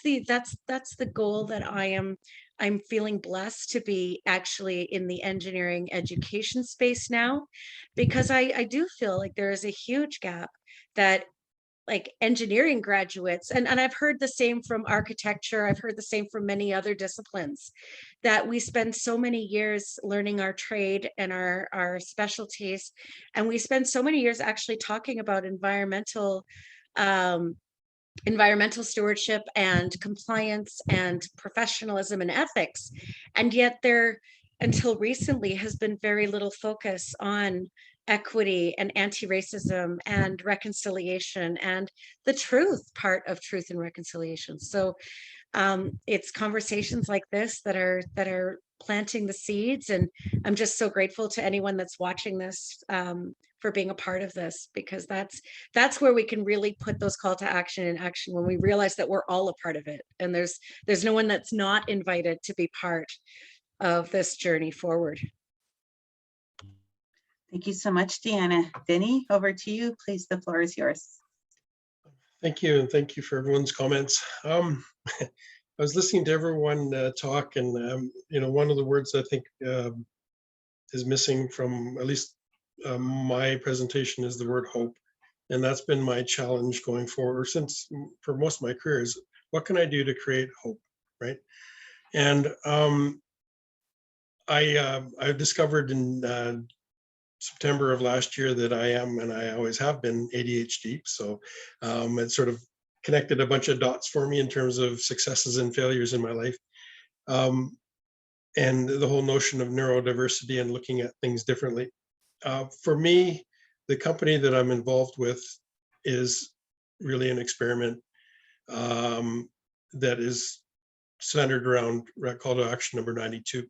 the goal that I'm feeling blessed to be actually in the engineering education space now, because I do feel like there is a huge gap that like engineering graduates, and I've heard the same from architecture, I've heard the same from many other disciplines, that we spend so many years learning our trade and our specialties, and we spend so many years actually talking about environmental stewardship and compliance and professionalism and ethics, and yet there until recently has been very little focus on equity and anti-racism and reconciliation and the truth part of truth and reconciliation. So it's conversations like this that are planting the seeds, and I'm just so grateful to anyone that's watching this for being a part of this, because that's where we can really put those call to action in action, when we realize that we're all a part of it, and there's no one that's not invited to be part of this journey forward. Thank you so much, Deanna. Denny, over to you, please. The floor is yours. Thank you, and thank you for everyone's comments. I was listening to everyone talk, and you know, one of the words I think is missing from at least my presentation is the word hope, and that's been my challenge going forward since for most of my career is what can I do to create hope, right? And I discovered in September of last year that I am, and I always have been, ADHD. So it sort of connected a bunch of dots for me in terms of successes and failures in my life. And the whole notion of neurodiversity and looking at things differently. For me, the company that I'm involved with is really an experiment that is centered around call to action number 92.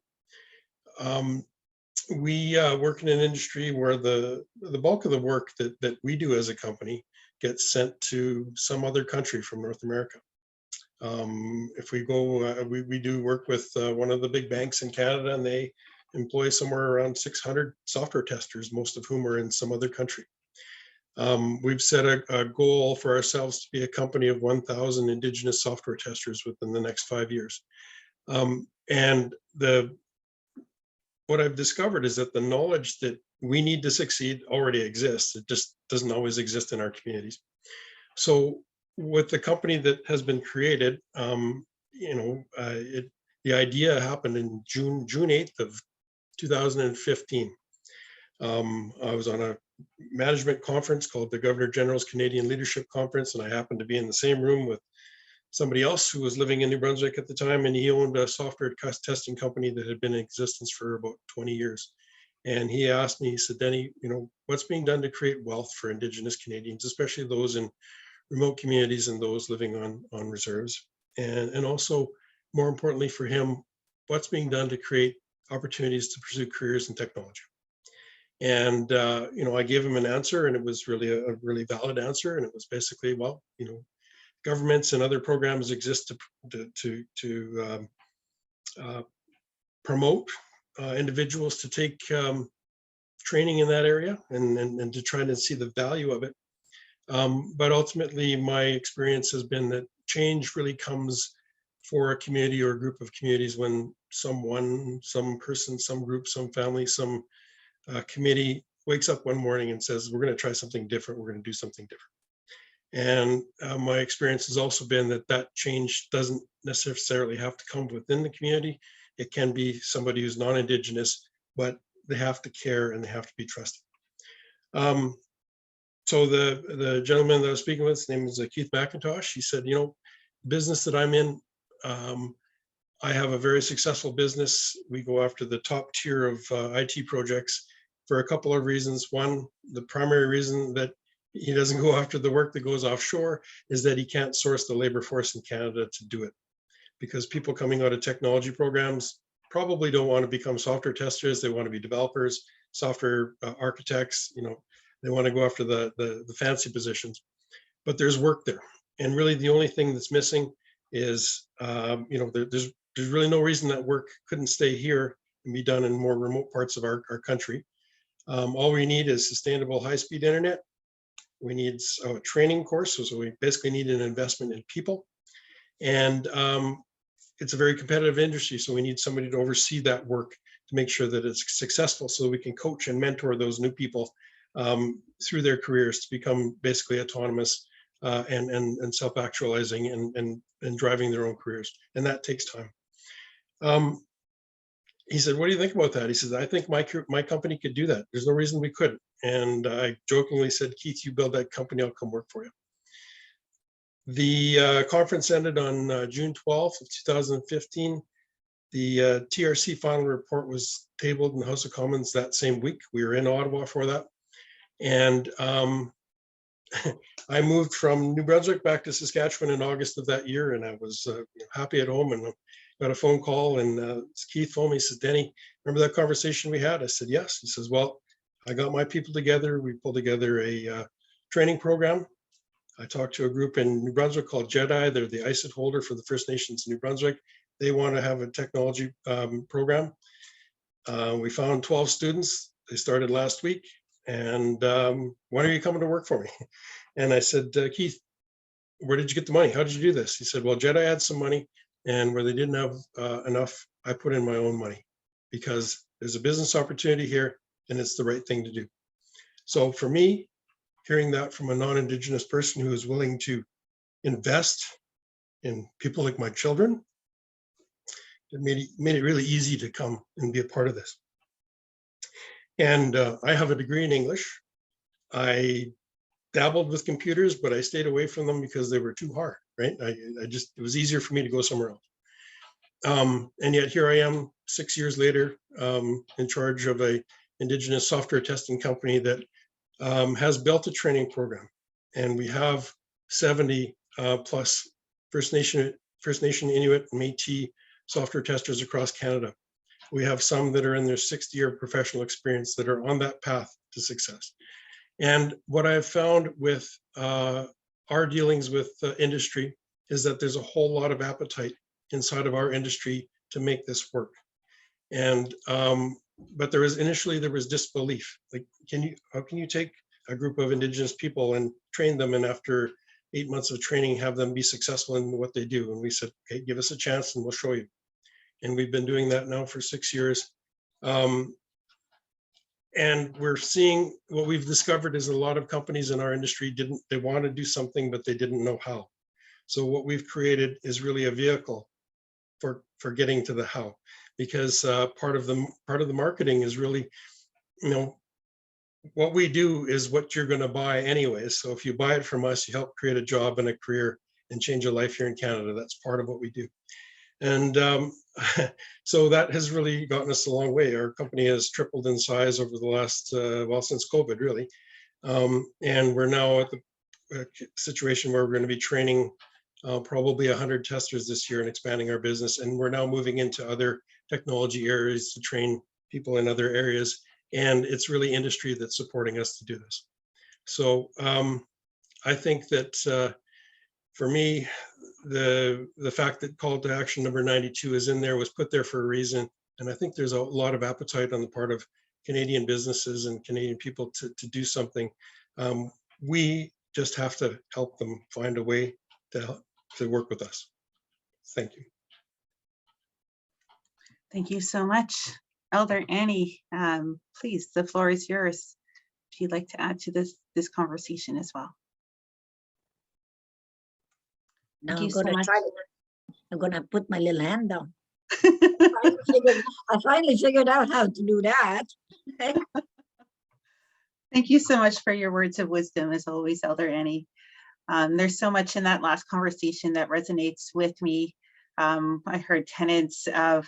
We work in an industry where the bulk of the work that we do as a company gets sent to some other country from North America. If we go, we do work with one of the big banks in Canada, and they employ somewhere around 600 software testers, most of whom are in some other country. We've set a goal for ourselves to be a company of 1,000 Indigenous software testers within the next 5 years. And what I've discovered is that the knowledge that we need to succeed already exists. It just doesn't always exist in our communities. So with the company that has been created, the idea happened in June 8th of 2015. I was on a management conference called the Governor General's Canadian Leadership Conference, and I happened to be in the same room with somebody else who was living in New Brunswick at the time, and he owned a software testing company that had been in existence for about 20 years. And he asked me, he said, Denny, what's being done to create wealth for Indigenous Canadians, especially those in remote communities and those living on reserves? And also, more importantly for him, what's being done to create opportunities to pursue careers in technology? And, I gave him an answer, and it was really a really valid answer. And it was basically, well, governments and other programs exist to promote individuals to take training in that area and to try to see the value of it. But ultimately, my experience has been that change really comes for a community or a group of communities when someone, some person, some group, some family, some committee wakes up one morning and says, we're going to try something different. We're going to do something different. And my experience has also been that change doesn't necessarily have to come within the community. It can be somebody who's non-Indigenous, but they have to care and they have to be trusted. So the gentleman that I was speaking with, his name is Keith McIntosh. He said, business that I'm in, I have a very successful business. We go after the top tier of IT projects for a couple of reasons. One, the primary reason that he doesn't go after the work that goes offshore is that he can't source the labor force in Canada to do it, because people coming out of technology programs probably don't want to become software testers. They want to be developers, software architects. They want to go after the fancy positions, but there's work there. And really the only thing that's missing is, there's really no reason that work couldn't stay here and be done in more remote parts of our country. All we need is sustainable high-speed internet. We need a training course, so we basically need an investment in people. And it's a very competitive industry, so we need somebody to oversee that work to make sure that it's successful, so we can coach and mentor those new people through their careers to become basically autonomous and self-actualizing and driving their own careers. And that takes time. He said, what do you think about that? He says, I think my company could do that. There's no reason we couldn't. And I jokingly said, Keith, you build that company, I'll come work for you. The conference ended on June 12th of 2015. The TRC final report was tabled in the House of Commons that same week. We were in Ottawa for that. And I moved from New Brunswick back to Saskatchewan in August of that year, and I was happy at home, and got a phone call, and Keith phoned me. He said, Denny, remember that conversation we had? I said, yes. He says, well, I got my people together. We pulled together a training program. I talked to a group in New Brunswick called JEDI. They're the ISIT holder for the First Nations in New Brunswick. They want to have a technology program. We found 12 students. They started last week. And when are you coming to work for me? And I said, Keith, where did you get the money? How did you do this? He said, well, JEDI had some money, and where they didn't have enough, I put in my own money, because there's a business opportunity here and it's the right thing to do. So for me, hearing that from a non-Indigenous person who is willing to invest in people like my children it made it really easy to come and be a part of this. And I have a degree in English. I dabbled with computers, but I stayed away from them because they were too hard, right? It was easier for me to go somewhere else. And yet here I am 6 years later, in charge of a Indigenous software testing company that has built a training program. And we have 70 plus First Nation, Inuit, and Métis software testers across Canada. We have some that are in their 6th year of professional experience that are on that path to success. And what I've found with our dealings with industry is that there's a whole lot of appetite inside of our industry to make this work. And but there was disbelief. Like, how can you take a group of Indigenous people and train them, and after 8 months of training have them be successful in what they do? And we said, okay, give us a chance and we'll show you. And we've been doing that now for 6 years. And we're seeing, what we've discovered is a lot of companies in our industry they want to do something, but they didn't know how. So what we've created is really a vehicle for getting to the how, because part of the marketing is really, what we do is what you're going to buy anyways. So if you buy it from us, you help create a job and a career and change your life here in Canada. That's part of what we do. And so that has really gotten us a long way. Our company has tripled in size over the last, since COVID, really. And we're now at the situation where we're going to be training probably 100 testers this year and expanding our business. And we're now moving into other technology areas to train people in other areas. And it's really industry that's supporting us to do this. So I think that for me, the fact that call to action number 92 is in there was put there for a reason. And I think there's a lot of appetite on the part of Canadian businesses and Canadian people to do something. We just have to help them find a way to work with us. Thank you. Thank you so much. Elder Annie, please, the floor is yours. If you'd like to add to this conversation as well. Now Thank you so much. I'm gonna put my little hand down. I finally figured out how to do that. Thank you so much for your words of wisdom, as always, Elder Annie. There's so much in that last conversation that resonates with me. I heard tenets of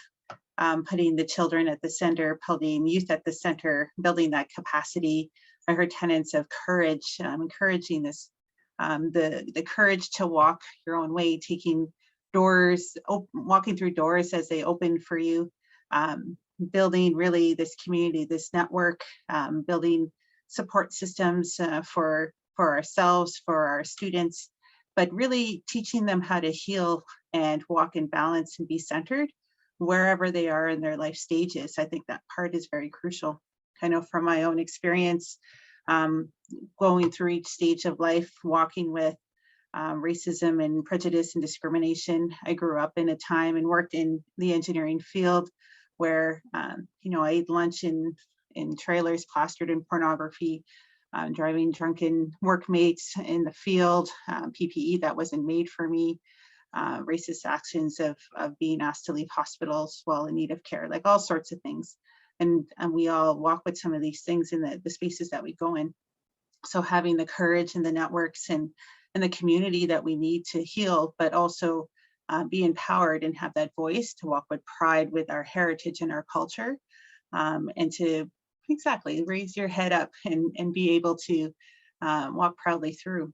putting the children at the center, putting youth at the center, building that capacity. I heard tenets of courage, encouraging this, the courage to walk your own way, taking doors, walking through doors as they open for you, building really this community, this network, building support systems for ourselves, for our students, but really teaching them how to heal and walk in balance and be centered wherever they are in their life stages. I think that part is very crucial. I know from my own experience, going through each stage of life, walking with racism and prejudice and discrimination. I grew up in a time and worked in the engineering field where, I ate lunch in trailers plastered in pornography, driving drunken workmates in the field, PPE that wasn't made for me, racist actions of being asked to leave hospitals while in need of care, like all sorts of things. And we all walk with some of these things in the spaces that we go in. So having the courage and the networks and the community that we need to heal, but also be empowered and have that voice to walk with pride with our heritage and our culture, and to exactly raise your head up and be able to walk proudly through.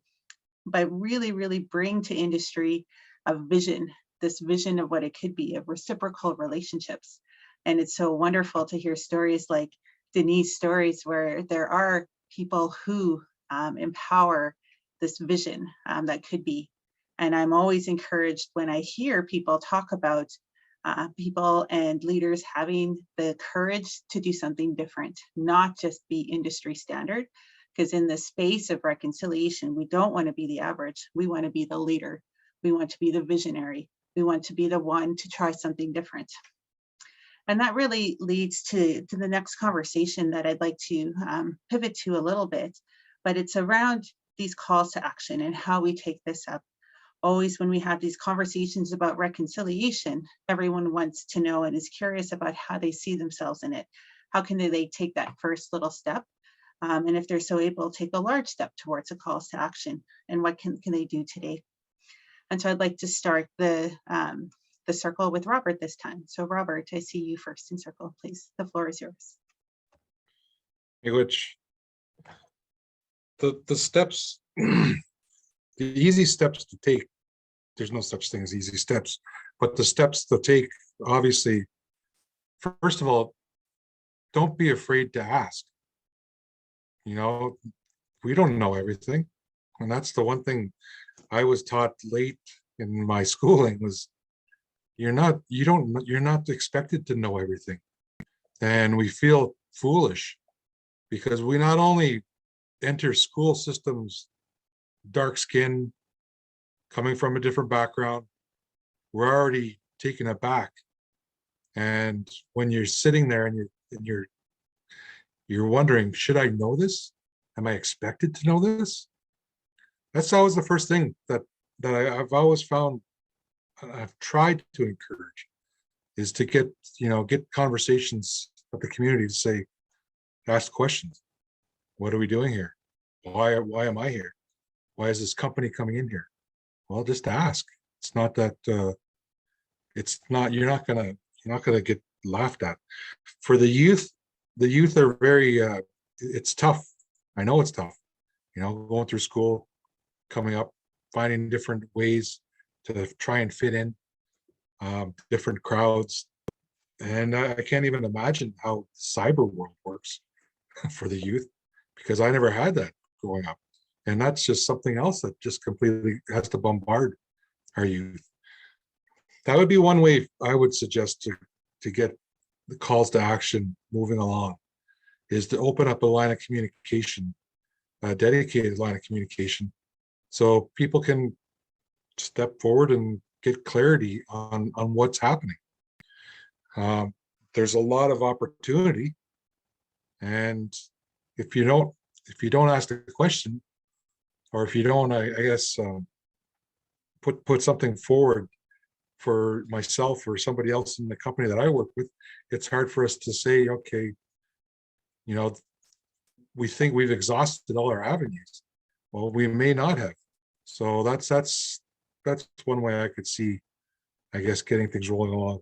But really, really bring to industry a vision, this vision of what it could be, of reciprocal relationships. And it's so wonderful to hear stories like Denise's stories where there are people who empower this vision that could be. And I'm always encouraged when I hear people talk about people and leaders having the courage to do something different, not just be industry standard. Because in the space of reconciliation, we don't want to be the average. We want to be the leader. We want to be the visionary. We want to be the one to try something different. And that really leads to the next conversation that I'd like to pivot to a little bit, but it's around these calls to action and how we take this up. always when we have these conversations about reconciliation, everyone wants to know and is curious about how they see themselves in it. How can they take that first little step? And if they're so able, take a large step towards a calls to action, and what can they do today? And so I'd like to start the circle with Robert this time. So Robert, I see you first in circle, please. The floor is yours. Which the steps, the easy steps to take, there's no such thing as easy steps, but the steps to take, obviously, first of all, don't be afraid to ask. You know, we don't know everything. And that's the one thing I was taught late in my schooling was you're not expected to know everything. And we feel foolish because we not only enter school systems dark skin, coming from a different background, we're already taken aback. And when you're sitting there and you're wondering, should I know this? Am I expected to know this? That's always the first thing that I've always found, I've tried to encourage, is to get conversations with the community to say, ask questions. What are we doing here? Why am I here? Why is this company coming in here? Well, just ask. It's not that you're not gonna get laughed at. For the youth are very it's tough. I know it's tough, going through school, coming up, finding different ways to try and fit in, different crowds. And I can't even imagine how the cyber world works for the youth, because I never had that growing up. And that's just something else that just completely has to bombard our youth. That would be one way I would suggest to get the calls to action moving along, is to open up a line of communication, a dedicated line of communication, so people can step forward and get clarity on what's happening. There's a lot of opportunity, and if you don't ask the question, or if you don't, I guess, put something forward for myself or somebody else in the company that I work with, it's hard for us to say, okay, we think we've exhausted all our avenues. Well, we may not have. So that's one way I could see, I guess, getting things rolling along.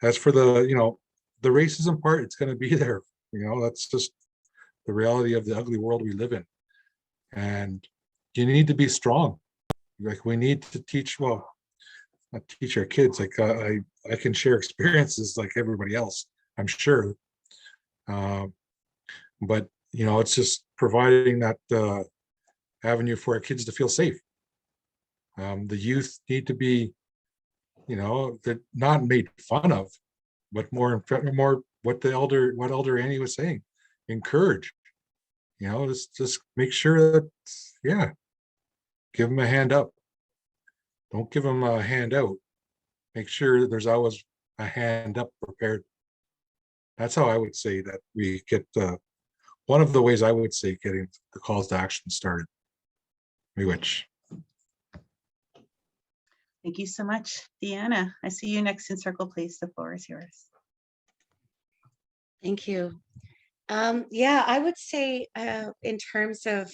As for the racism part, it's going to be there. That's just the reality of the ugly world we live in. And you need to be strong. Like, we need to teach, well, not teach our kids. Like, I can share experiences like everybody else, I'm sure. But it's just providing that avenue for our kids to feel safe. The youth need to be, they're not made fun of, but more what Elder Annie was saying, encourage. Just make sure that, give them a hand up. Don't give them a hand out. Make sure there's always a hand up prepared. That's how I would say that we get, one of the ways I would say getting the calls to action started. Which. Thank you so much, Deanna. I see you next in circle, please. The floor is yours. Thank you. I would say in terms of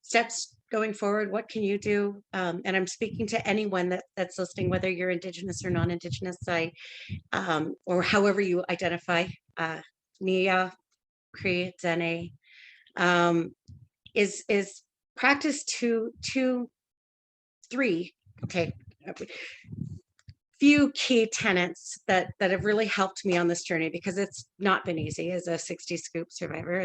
steps going forward, what can you do? And I'm speaking to anyone that's listening, whether you're Indigenous or non-Indigenous, or however you identify, Nia, Cree, Dene, is practice three, okay, few key tenets that have really helped me on this journey, because it's not been easy as a 60 scoop survivor,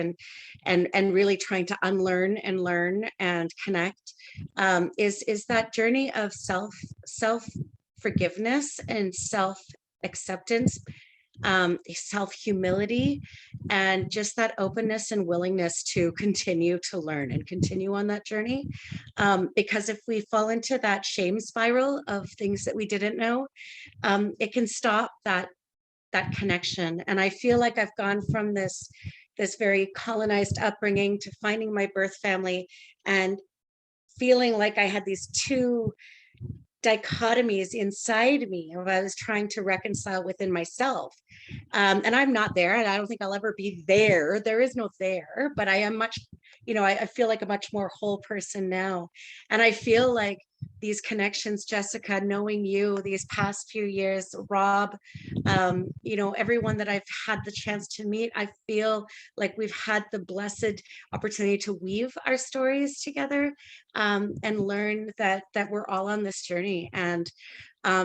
and really trying to unlearn and learn and connect, is that journey of self forgiveness and self acceptance, self-humility, and just that openness and willingness to continue to learn and continue on that journey. Because if we fall into that shame spiral of things that we didn't know, it can stop that connection. And I feel like I've gone from this very colonized upbringing to finding my birth family and feeling like I had these two dichotomies inside me of I was trying to reconcile within myself. And I'm not there, and I don't think I'll ever be there. There is no there, but I am much, I feel like a much more whole person now. And I feel like these connections, Jessica, knowing you these past few years, Rob, everyone that I've had the chance to meet, I feel like we've had the blessed opportunity to weave our stories together, and learn that we're all on this journey. And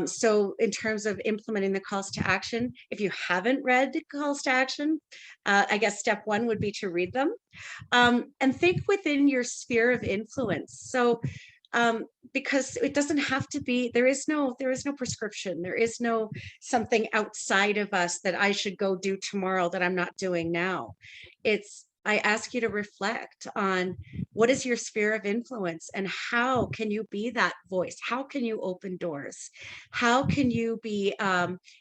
so in terms of implementing the calls to action, if you haven't read calls to action, I guess step one would be to read them, and think within your sphere of influence. So because it doesn't have to be, there is no prescription, there is no something outside of us that I should go do tomorrow that I'm not doing now. I ask you to reflect on what is your sphere of influence, and how can you be that voice? How can you open doors? How can you be,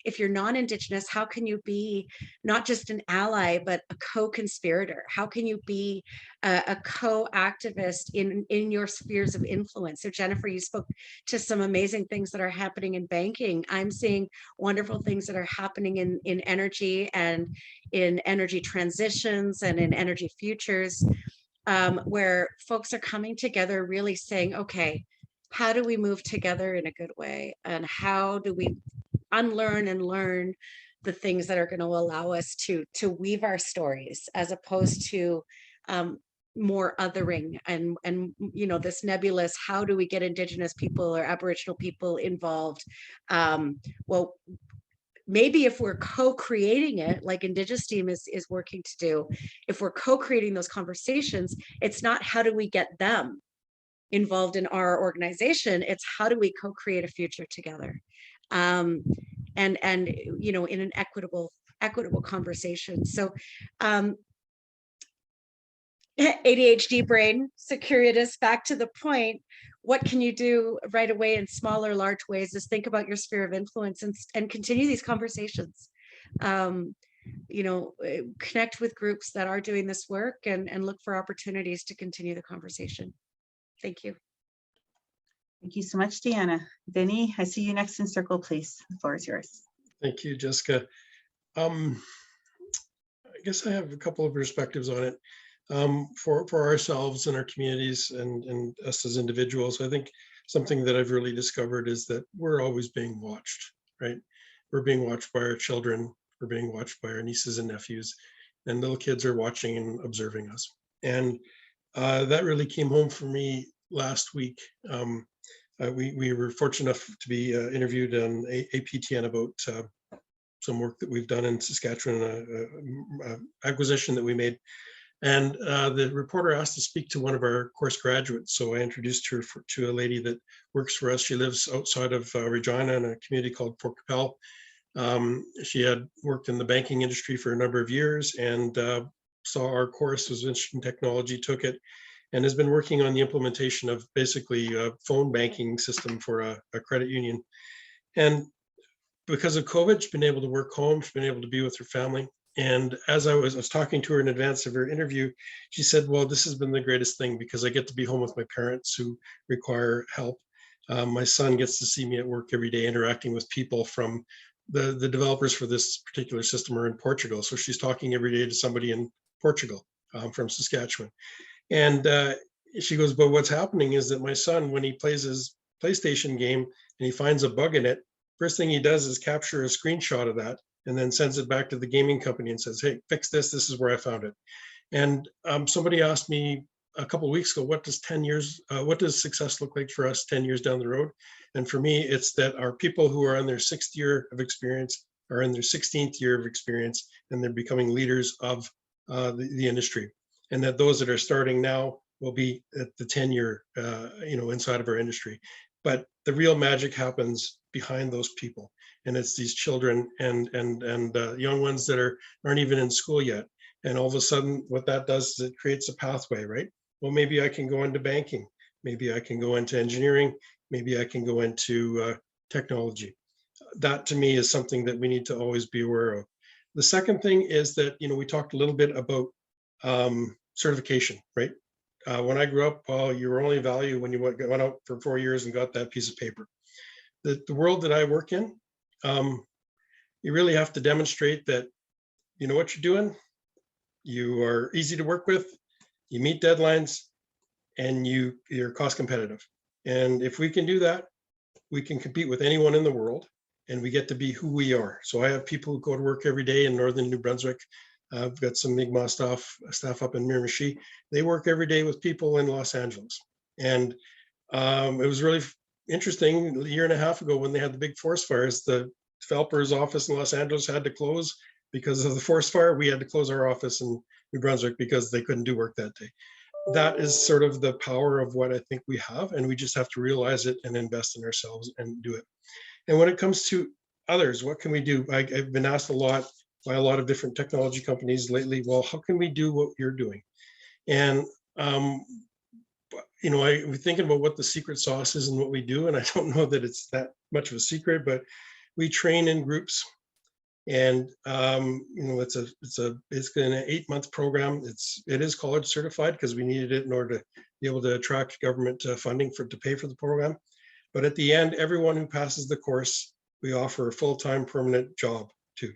if you're non-Indigenous, how can you be not just an ally, but a co-conspirator? How can you be a co-activist in your spheres of influence? So Jennifer, you spoke to some amazing things that are happening in banking. I'm seeing wonderful things that are happening in energy, and in energy transitions, and in energy futures, where folks are coming together really saying, okay, how do we move together in a good way? And how do we unlearn and learn the things that are going to allow us to weave our stories, as opposed to more othering and this nebulous, how do we get Indigenous people or Aboriginal people involved? Well, maybe if we're co-creating it, like IndigeSTEAM is working to do, if we're co-creating those conversations, it's not how do we get them involved in our organization, it's how do we co-create a future together, and in an equitable conversation. So ADHD brain, circuitous, back to the point, what can you do right away in small or large ways is think about your sphere of influence, and continue these conversations. Connect with groups that are doing this work, and look for opportunities to continue the conversation. Thank you. Thank you so much, Deanna. Vinny, I see you next in circle, please. The floor is yours. Thank you, Jessica. I guess I have a couple of perspectives on it. For ourselves and our communities and us as individuals, I think something that I've really discovered is that we're always being watched, right? We're being watched by our children, we're being watched by our nieces and nephews, and little kids are watching and observing us. And that really came home for me last week. We were fortunate enough to be interviewed on APTN about some work that we've done in Saskatchewan, acquisition that we made. And the reporter asked to speak to one of our course graduates. So I introduced her to a lady that works for us. She lives outside of Regina in a community called Fort Capel. She had worked in the banking industry for a number of years, and saw our course, was interested in technology, took it, and has been working on the implementation of basically a phone banking system for a credit union. And because of COVID, she's been able to work home, she's been able to be with her family. And as I was talking to her in advance of her interview, she said, well, this has been the greatest thing because I get to be home with my parents who require help. My son gets to see me at work every day interacting with people from the developers for this particular system are in Portugal. So she's talking every day to somebody in Portugal from Saskatchewan. And she goes, but what's happening is that my son, when he plays his PlayStation game and he finds a bug in it, first thing he does is capture a screenshot of that and then sends it back to the gaming company and says, hey, fix this. This is where I found it. And somebody asked me a couple of weeks ago, what does success look like for us 10 years down the road? And for me, it's that our people who are on their 6th year of experience are in their 16th year of experience, and they're becoming leaders of the industry. And that those that are starting now will be at the 10-year, inside of our industry. But the real magic happens behind those people. And it's these children and young ones that aren't even in school yet. And all of a sudden, what that does is it creates a pathway, right? Well, maybe I can go into banking. Maybe I can go into engineering. Maybe I can go into technology. That to me is something that we need to always be aware of. The second thing is that, we talked a little bit about certification, right? When I grew up, well, you were only valued when you went out for 4 years and got that piece of paper. the world that I work in, you really have to demonstrate that you know what you're doing, you are easy to work with, you meet deadlines, and you're cost competitive. And if we can do that, we can compete with anyone in the world, and we get to be who we are. So I have people who go to work every day in northern New Brunswick. I've got some Mi'kmaq staff up in Miramichi. They work every day with people in Los Angeles. And it was really interesting, a year and a half ago when they had the big forest fires, the developer's office in Los Angeles had to close because of the forest fire. We had to close our office in New Brunswick because they couldn't do work that day. That is sort of the power of what I think we have, and we just have to realize it and invest in ourselves and do it. And when it comes to others, what can we do? I've been asked a lot by a lot of different technology companies lately, well, how can we do what you're doing? And you know, we're thinking about what the secret sauce is and what we do, and I don't know that it's that much of a secret, but we train in groups. And you know, it's an 8-month program. It is college certified because we needed it in order to be able to attract government funding to pay for the program. But at the end, everyone who passes the course, we offer a full-time permanent job too.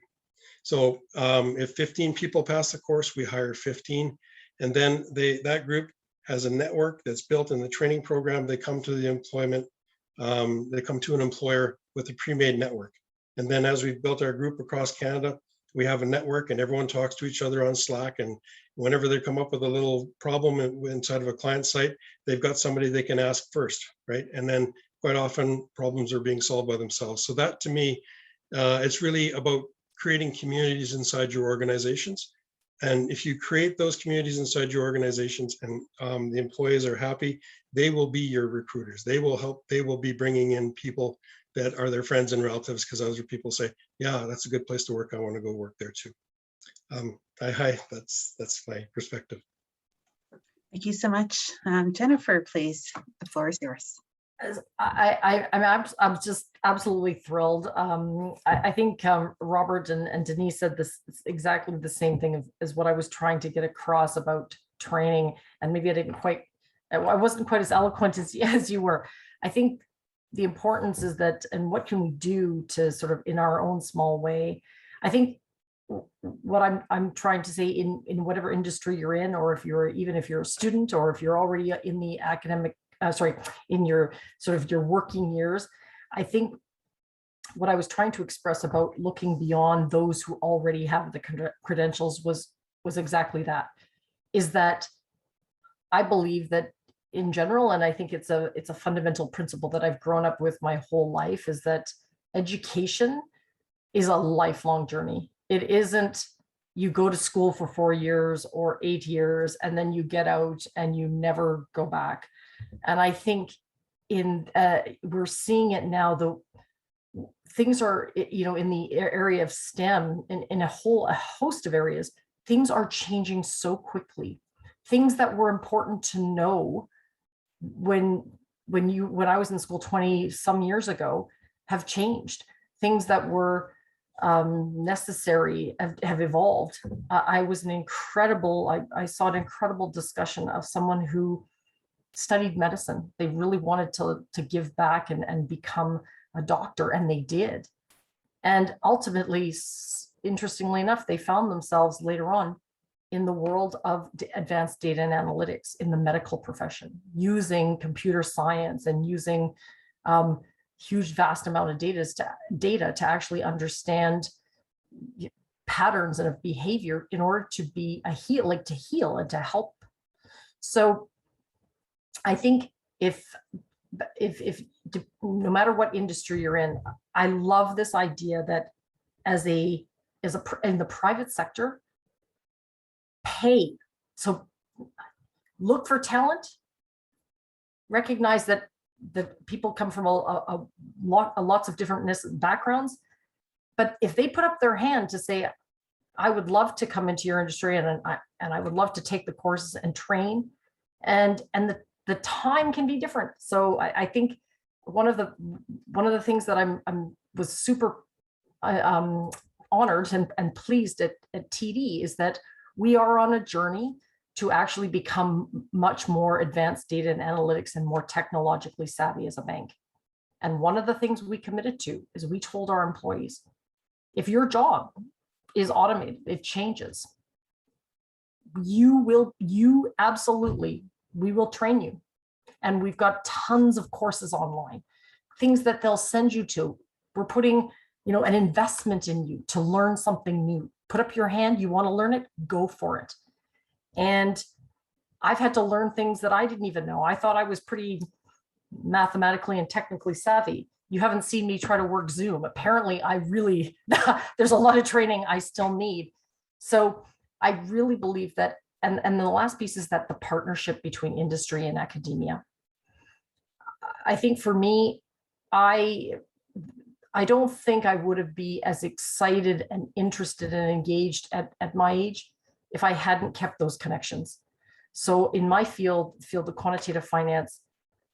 So if 15 people pass the course, we hire 15, and then that group has a network that's built in the training program. They come to the employment. They come to an employer with a pre-made network. And then as we've built our group across Canada, we have a network and everyone talks to each other on Slack. And whenever they come up with a little problem inside of a client site, they've got somebody they can ask first, right? And then quite often problems are being solved by themselves. So that to me, it's really about creating communities inside your organizations. And if you create those communities inside your organizations and the employees are happy, they will be your recruiters. They will help, they will be bringing in people that are their friends and relatives, because other people say, yeah, that's a good place to work. I want to go work there too. That's my perspective. Thank you so much. Jennifer, please, the floor is yours. I'm just absolutely thrilled. I think Robert and Denise said this exactly the same thing as what I was trying to get across about training, and maybe I wasn't quite as eloquent as you were. I think the importance is that, and what can we do to sort of in our own small way. I think what I'm trying to say in whatever industry you're in, or even if you're a student, or if you're already in the academic in your sort of your working years, I think what I was trying to express about looking beyond those who already have the credentials was exactly that, is that I believe that in general, and I think it's a fundamental principle that I've grown up with my whole life, is that education is a lifelong journey. It isn't you go to school for 4 years or 8 years and then you get out and you never go back. And I think we're seeing it now, though things are, in the area of STEM, in a host of areas, things are changing so quickly. Things that were important to know when I was in school 20 some years ago have changed. Things that were necessary have evolved. I saw an incredible discussion of someone who studied medicine. They really wanted to give back and become a doctor, and they did. And ultimately, interestingly enough, they found themselves later on in the world of advanced data and analytics in the medical profession, using computer science and using huge, vast amount of data to actually understand patterns and of behavior in order to be to heal and to help. So I think if no matter what industry you're in, I love this idea that in the private sector, pay. So look for talent, recognize that people come from lots of different backgrounds, but if they put up their hand to say, I would love to come into your industry and I would love to take the courses and train, and the time can be different. So I think one of the things that I was super honored and pleased at TD is that we are on a journey to actually become much more advanced data and analytics and more technologically savvy as a bank. And one of the things we committed to is we told our employees, if your job is automated, it changes, you absolutely, we will train you. And we've got tons of courses online, things that they'll send you to. We're putting, an investment in you to learn something new. Put up your hand, you want to learn it, go for it. And I've had to learn things that I didn't even know. I thought I was pretty mathematically and technically savvy. You haven't seen me try to work Zoom. Apparently, there's a lot of training I still need. So I really believe that, and the last piece is that the partnership between industry and academia. I think for me, I don't think I would have been as excited and interested and engaged at my age if I hadn't kept those connections. So in my field of quantitative finance,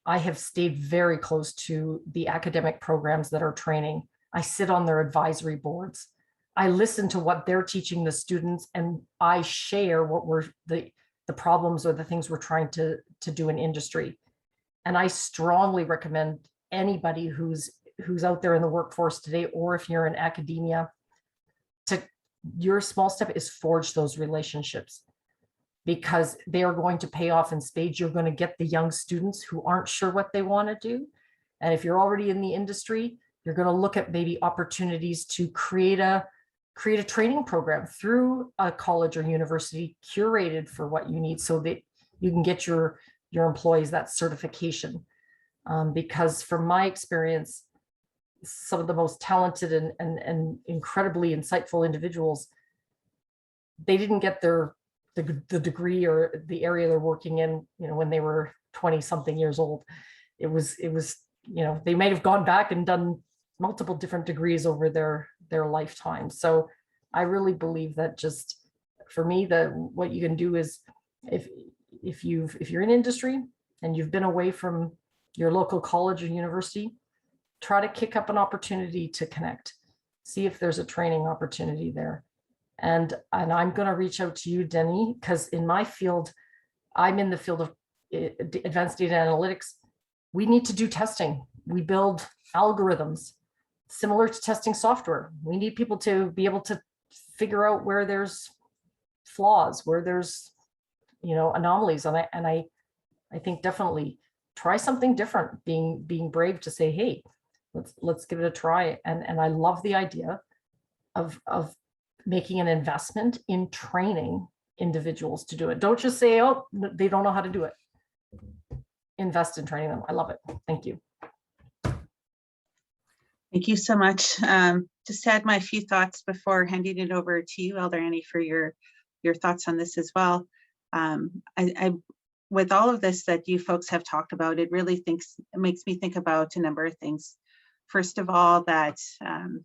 I have stayed very close to the academic programs that are training. I sit on their advisory boards. I listen to what they're teaching the students, and I share what we're the problems or the things we're trying to do in industry. And I strongly recommend anybody who's out there in the workforce today, or if you're in academia, your small step is forge those relationships, because they are going to pay off in spades. You're going to get the young students who aren't sure what they want to do. And if you're already in the industry, you're going to look at maybe opportunities to create a training program through a college or university curated for what you need, so that you can get your employees that certification. Because from my experience, some of the most talented and incredibly insightful individuals, they didn't get the degree or the area they're working in, when they were 20 something years old. It was, they might have gone back and done multiple different degrees over their lifetime. So I really believe that, just for me, what you can do is, if you're in industry and you've been away from your local college or university, try to kick up an opportunity to connect, see if there's a training opportunity there. And I'm going to reach out to you, Denny, because in my field, I'm in the field of advanced data analytics. We need to do testing. We build algorithms similar to testing software. We need people to be able to figure out where there's flaws, where there's, anomalies. And I think definitely try something different, being brave to say, hey, let's give it a try. And I love the idea of making an investment in training individuals to do it. Don't just say, oh, they don't know how to do it. Invest in training them. I love it. Thank you. Thank you so much. Just to add my few thoughts before handing it over to you, Elder Annie, for your thoughts on this as well. With all of this that you folks have talked about, it really makes me think about a number of things. First of all, that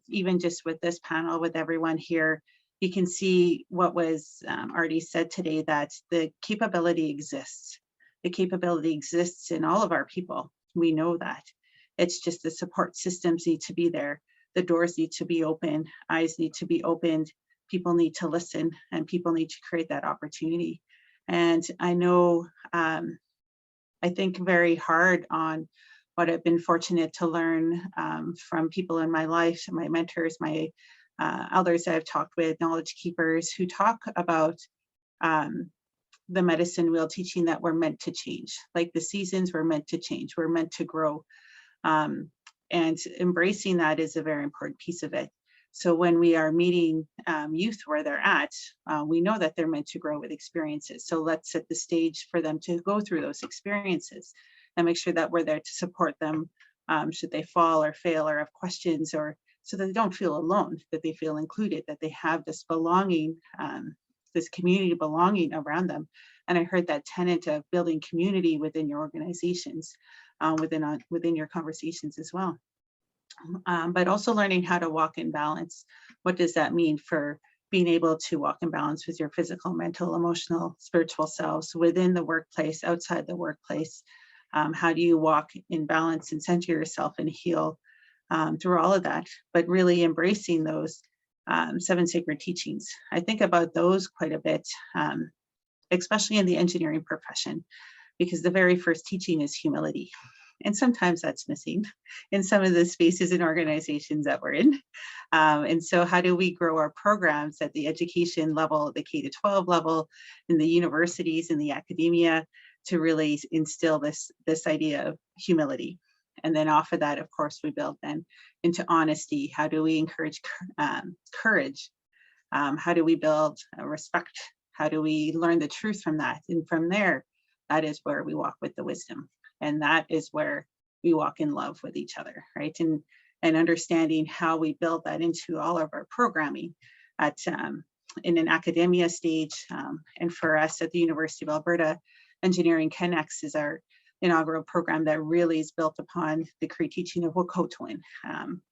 even just with this panel, with everyone here, you can see what was already said today, that the capability exists. The capability exists in all of our people. We know that. It's just the support systems need to be there. The doors need to be open, eyes need to be opened, people need to listen, and people need to create that opportunity. And I know, I think very hard on what I've been fortunate to learn from people in my life, my mentors, my elders that I've talked with, knowledge keepers, who talk about the medicine wheel, teaching that we're meant to change. Like the seasons, we're meant to change, we're meant to grow. And embracing that is a very important piece of it. So when we are meeting youth where they're at, we know that they're meant to grow with experiences. So let's set the stage for them to go through those experiences and make sure that we're there to support them should they fall or fail or have questions, or so that they don't feel alone, that they feel included, that they have this belonging, this community belonging around them. And I heard that tenet of building community within your organizations, within your conversations as well. But also learning how to walk in balance. What does that mean for being able to walk in balance with your physical, mental, emotional, spiritual selves within the workplace, outside the workplace? How do you walk in balance and center yourself and heal through all of that, but really embracing those 7 sacred teachings? I think about those quite a bit, especially in the engineering profession, because the very first teaching is humility. And sometimes that's missing in some of the spaces and organizations that we're in. And so how do we grow our programs at the education level, the K-12 level, in the universities, in the academia, to really instill this idea of humility? And then off of that, of course, we build then into honesty. How do we encourage courage? How do we build respect? How do we learn the truth from that? And from there, that is where we walk with the wisdom. And that is where we walk in love with each other, right? And understanding how we build that into all of our programming at in an academia stage. And for us at the University of Alberta, Engineering Connects is our inaugural program that really is built upon the creative teaching of Wokotowin,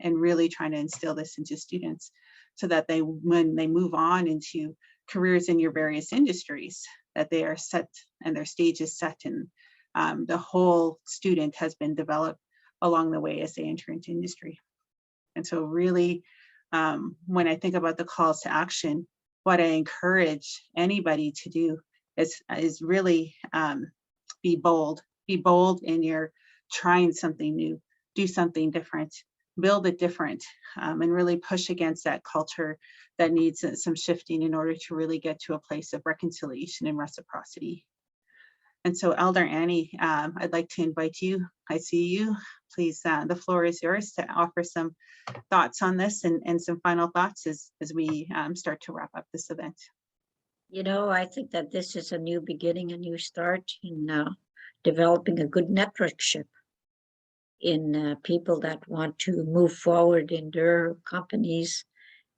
and really trying to instill this into students so that when they move on into careers in your various industries, that they are set and their stage is set, and the whole student has been developed along the way as they enter into industry. And so really, when I think about the calls to action, what I encourage anybody to do is really be bold. Be bold in your trying something new, do something different, build it different, and really push against that culture that needs some shifting in order to really get to a place of reconciliation and reciprocity. And so Elder Annie, I'd like to invite you. I see you. Please, the floor is yours to offer some thoughts on this and some final thoughts as we start to wrap up this event. You know, I think that this is a new beginning, a new start in developing a good networkship in people that want to move forward in their companies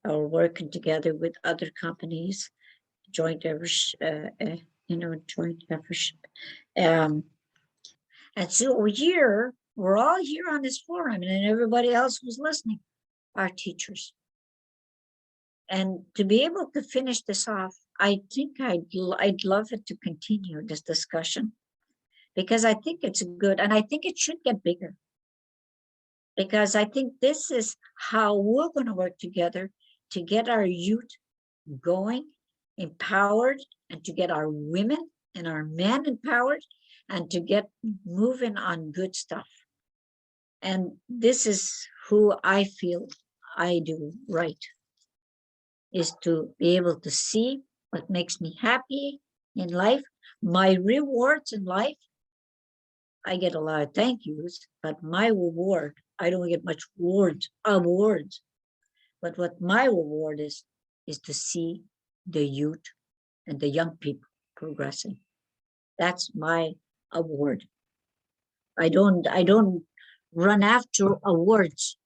or working together with other companies, joint efforts, joint efforts. And so we're all here on this forum, and everybody else who's listening are teachers. And to be able to finish this off, I think I'd love it to continue this discussion, because I think it's good, and I think it should get bigger. Because I think this is how we're going to work together to get our youth going, empowered, and to get our women and our men empowered, and to get moving on good stuff. And this is who I feel I do right, is to be able to see what makes me happy in life, my rewards in life. I get a lot of thank yous, but my reward, I don't get much awards. But what my reward is to see the youth and the young people progressing. That's my award. I don't run after awards.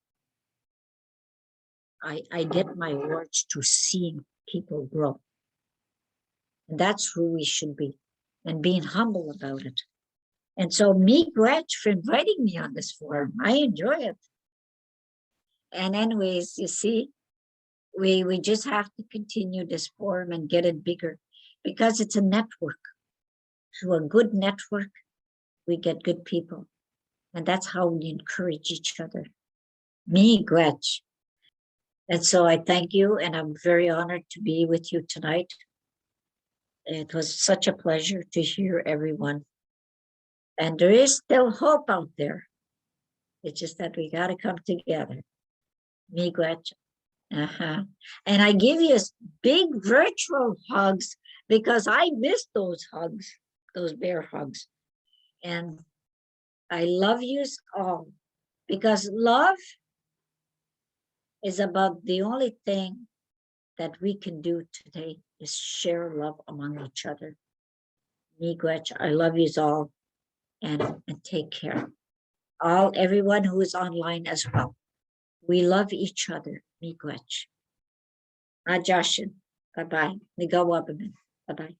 I get my awards to seeing people grow. And that's who we should be, and being humble about it. And so me, Gretch, for inviting me on this forum. I enjoy it. And anyways, you see, we just have to continue this forum and get it bigger, because it's a network. Through a good network, we get good people. And that's how we encourage each other. Me, Gretch. And so I thank you, and I'm very honored to be with you tonight. It was such a pleasure to hear everyone. And there is still hope out there. It's just that we got to come together. Me, Gretchen. And I give you big virtual hugs, because I miss those hugs, those bear hugs. And I love you all, because love is about the only thing that we can do today is share love among each other. Me, Gretchen, I love you all. And take care. Everyone who is online as well. We love each other. Miigwech. Ajashin. Bye-bye. Bye-bye.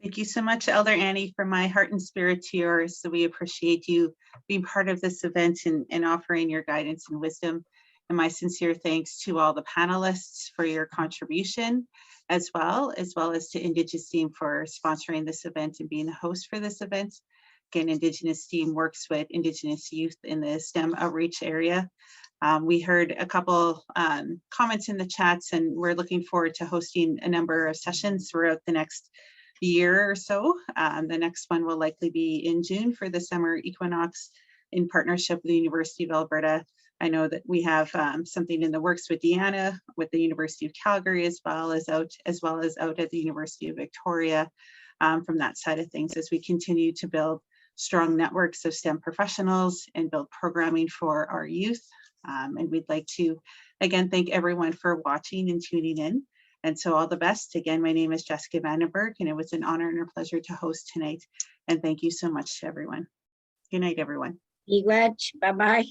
Thank you so much, Elder Annie, from my heart and spirit to yours. So we appreciate you being part of this event and offering your guidance and wisdom. And my sincere thanks to all the panelists for your contribution, as well as to IndigeSTEAM for sponsoring this event and being the host for this event. Again, IndigeSTEAM works with Indigenous youth in the STEM outreach area. We heard a couple comments in the chats, and we're looking forward to hosting a number of sessions throughout the next year or so. The next one will likely be in June for the summer equinox, in partnership with the University of Alberta. I know that we have something in the works with Deanna, with the University of Calgary, as well as out at the University of Victoria, from that side of things, as we continue to build strong networks of STEM professionals and build programming for our youth. And we'd like to, again, thank everyone for watching and tuning in. And so all the best. Again, my name is Jessica Vandenberg, and it was an honor and a pleasure to host tonight. And thank you so much to everyone. Good night, everyone. Bye-bye.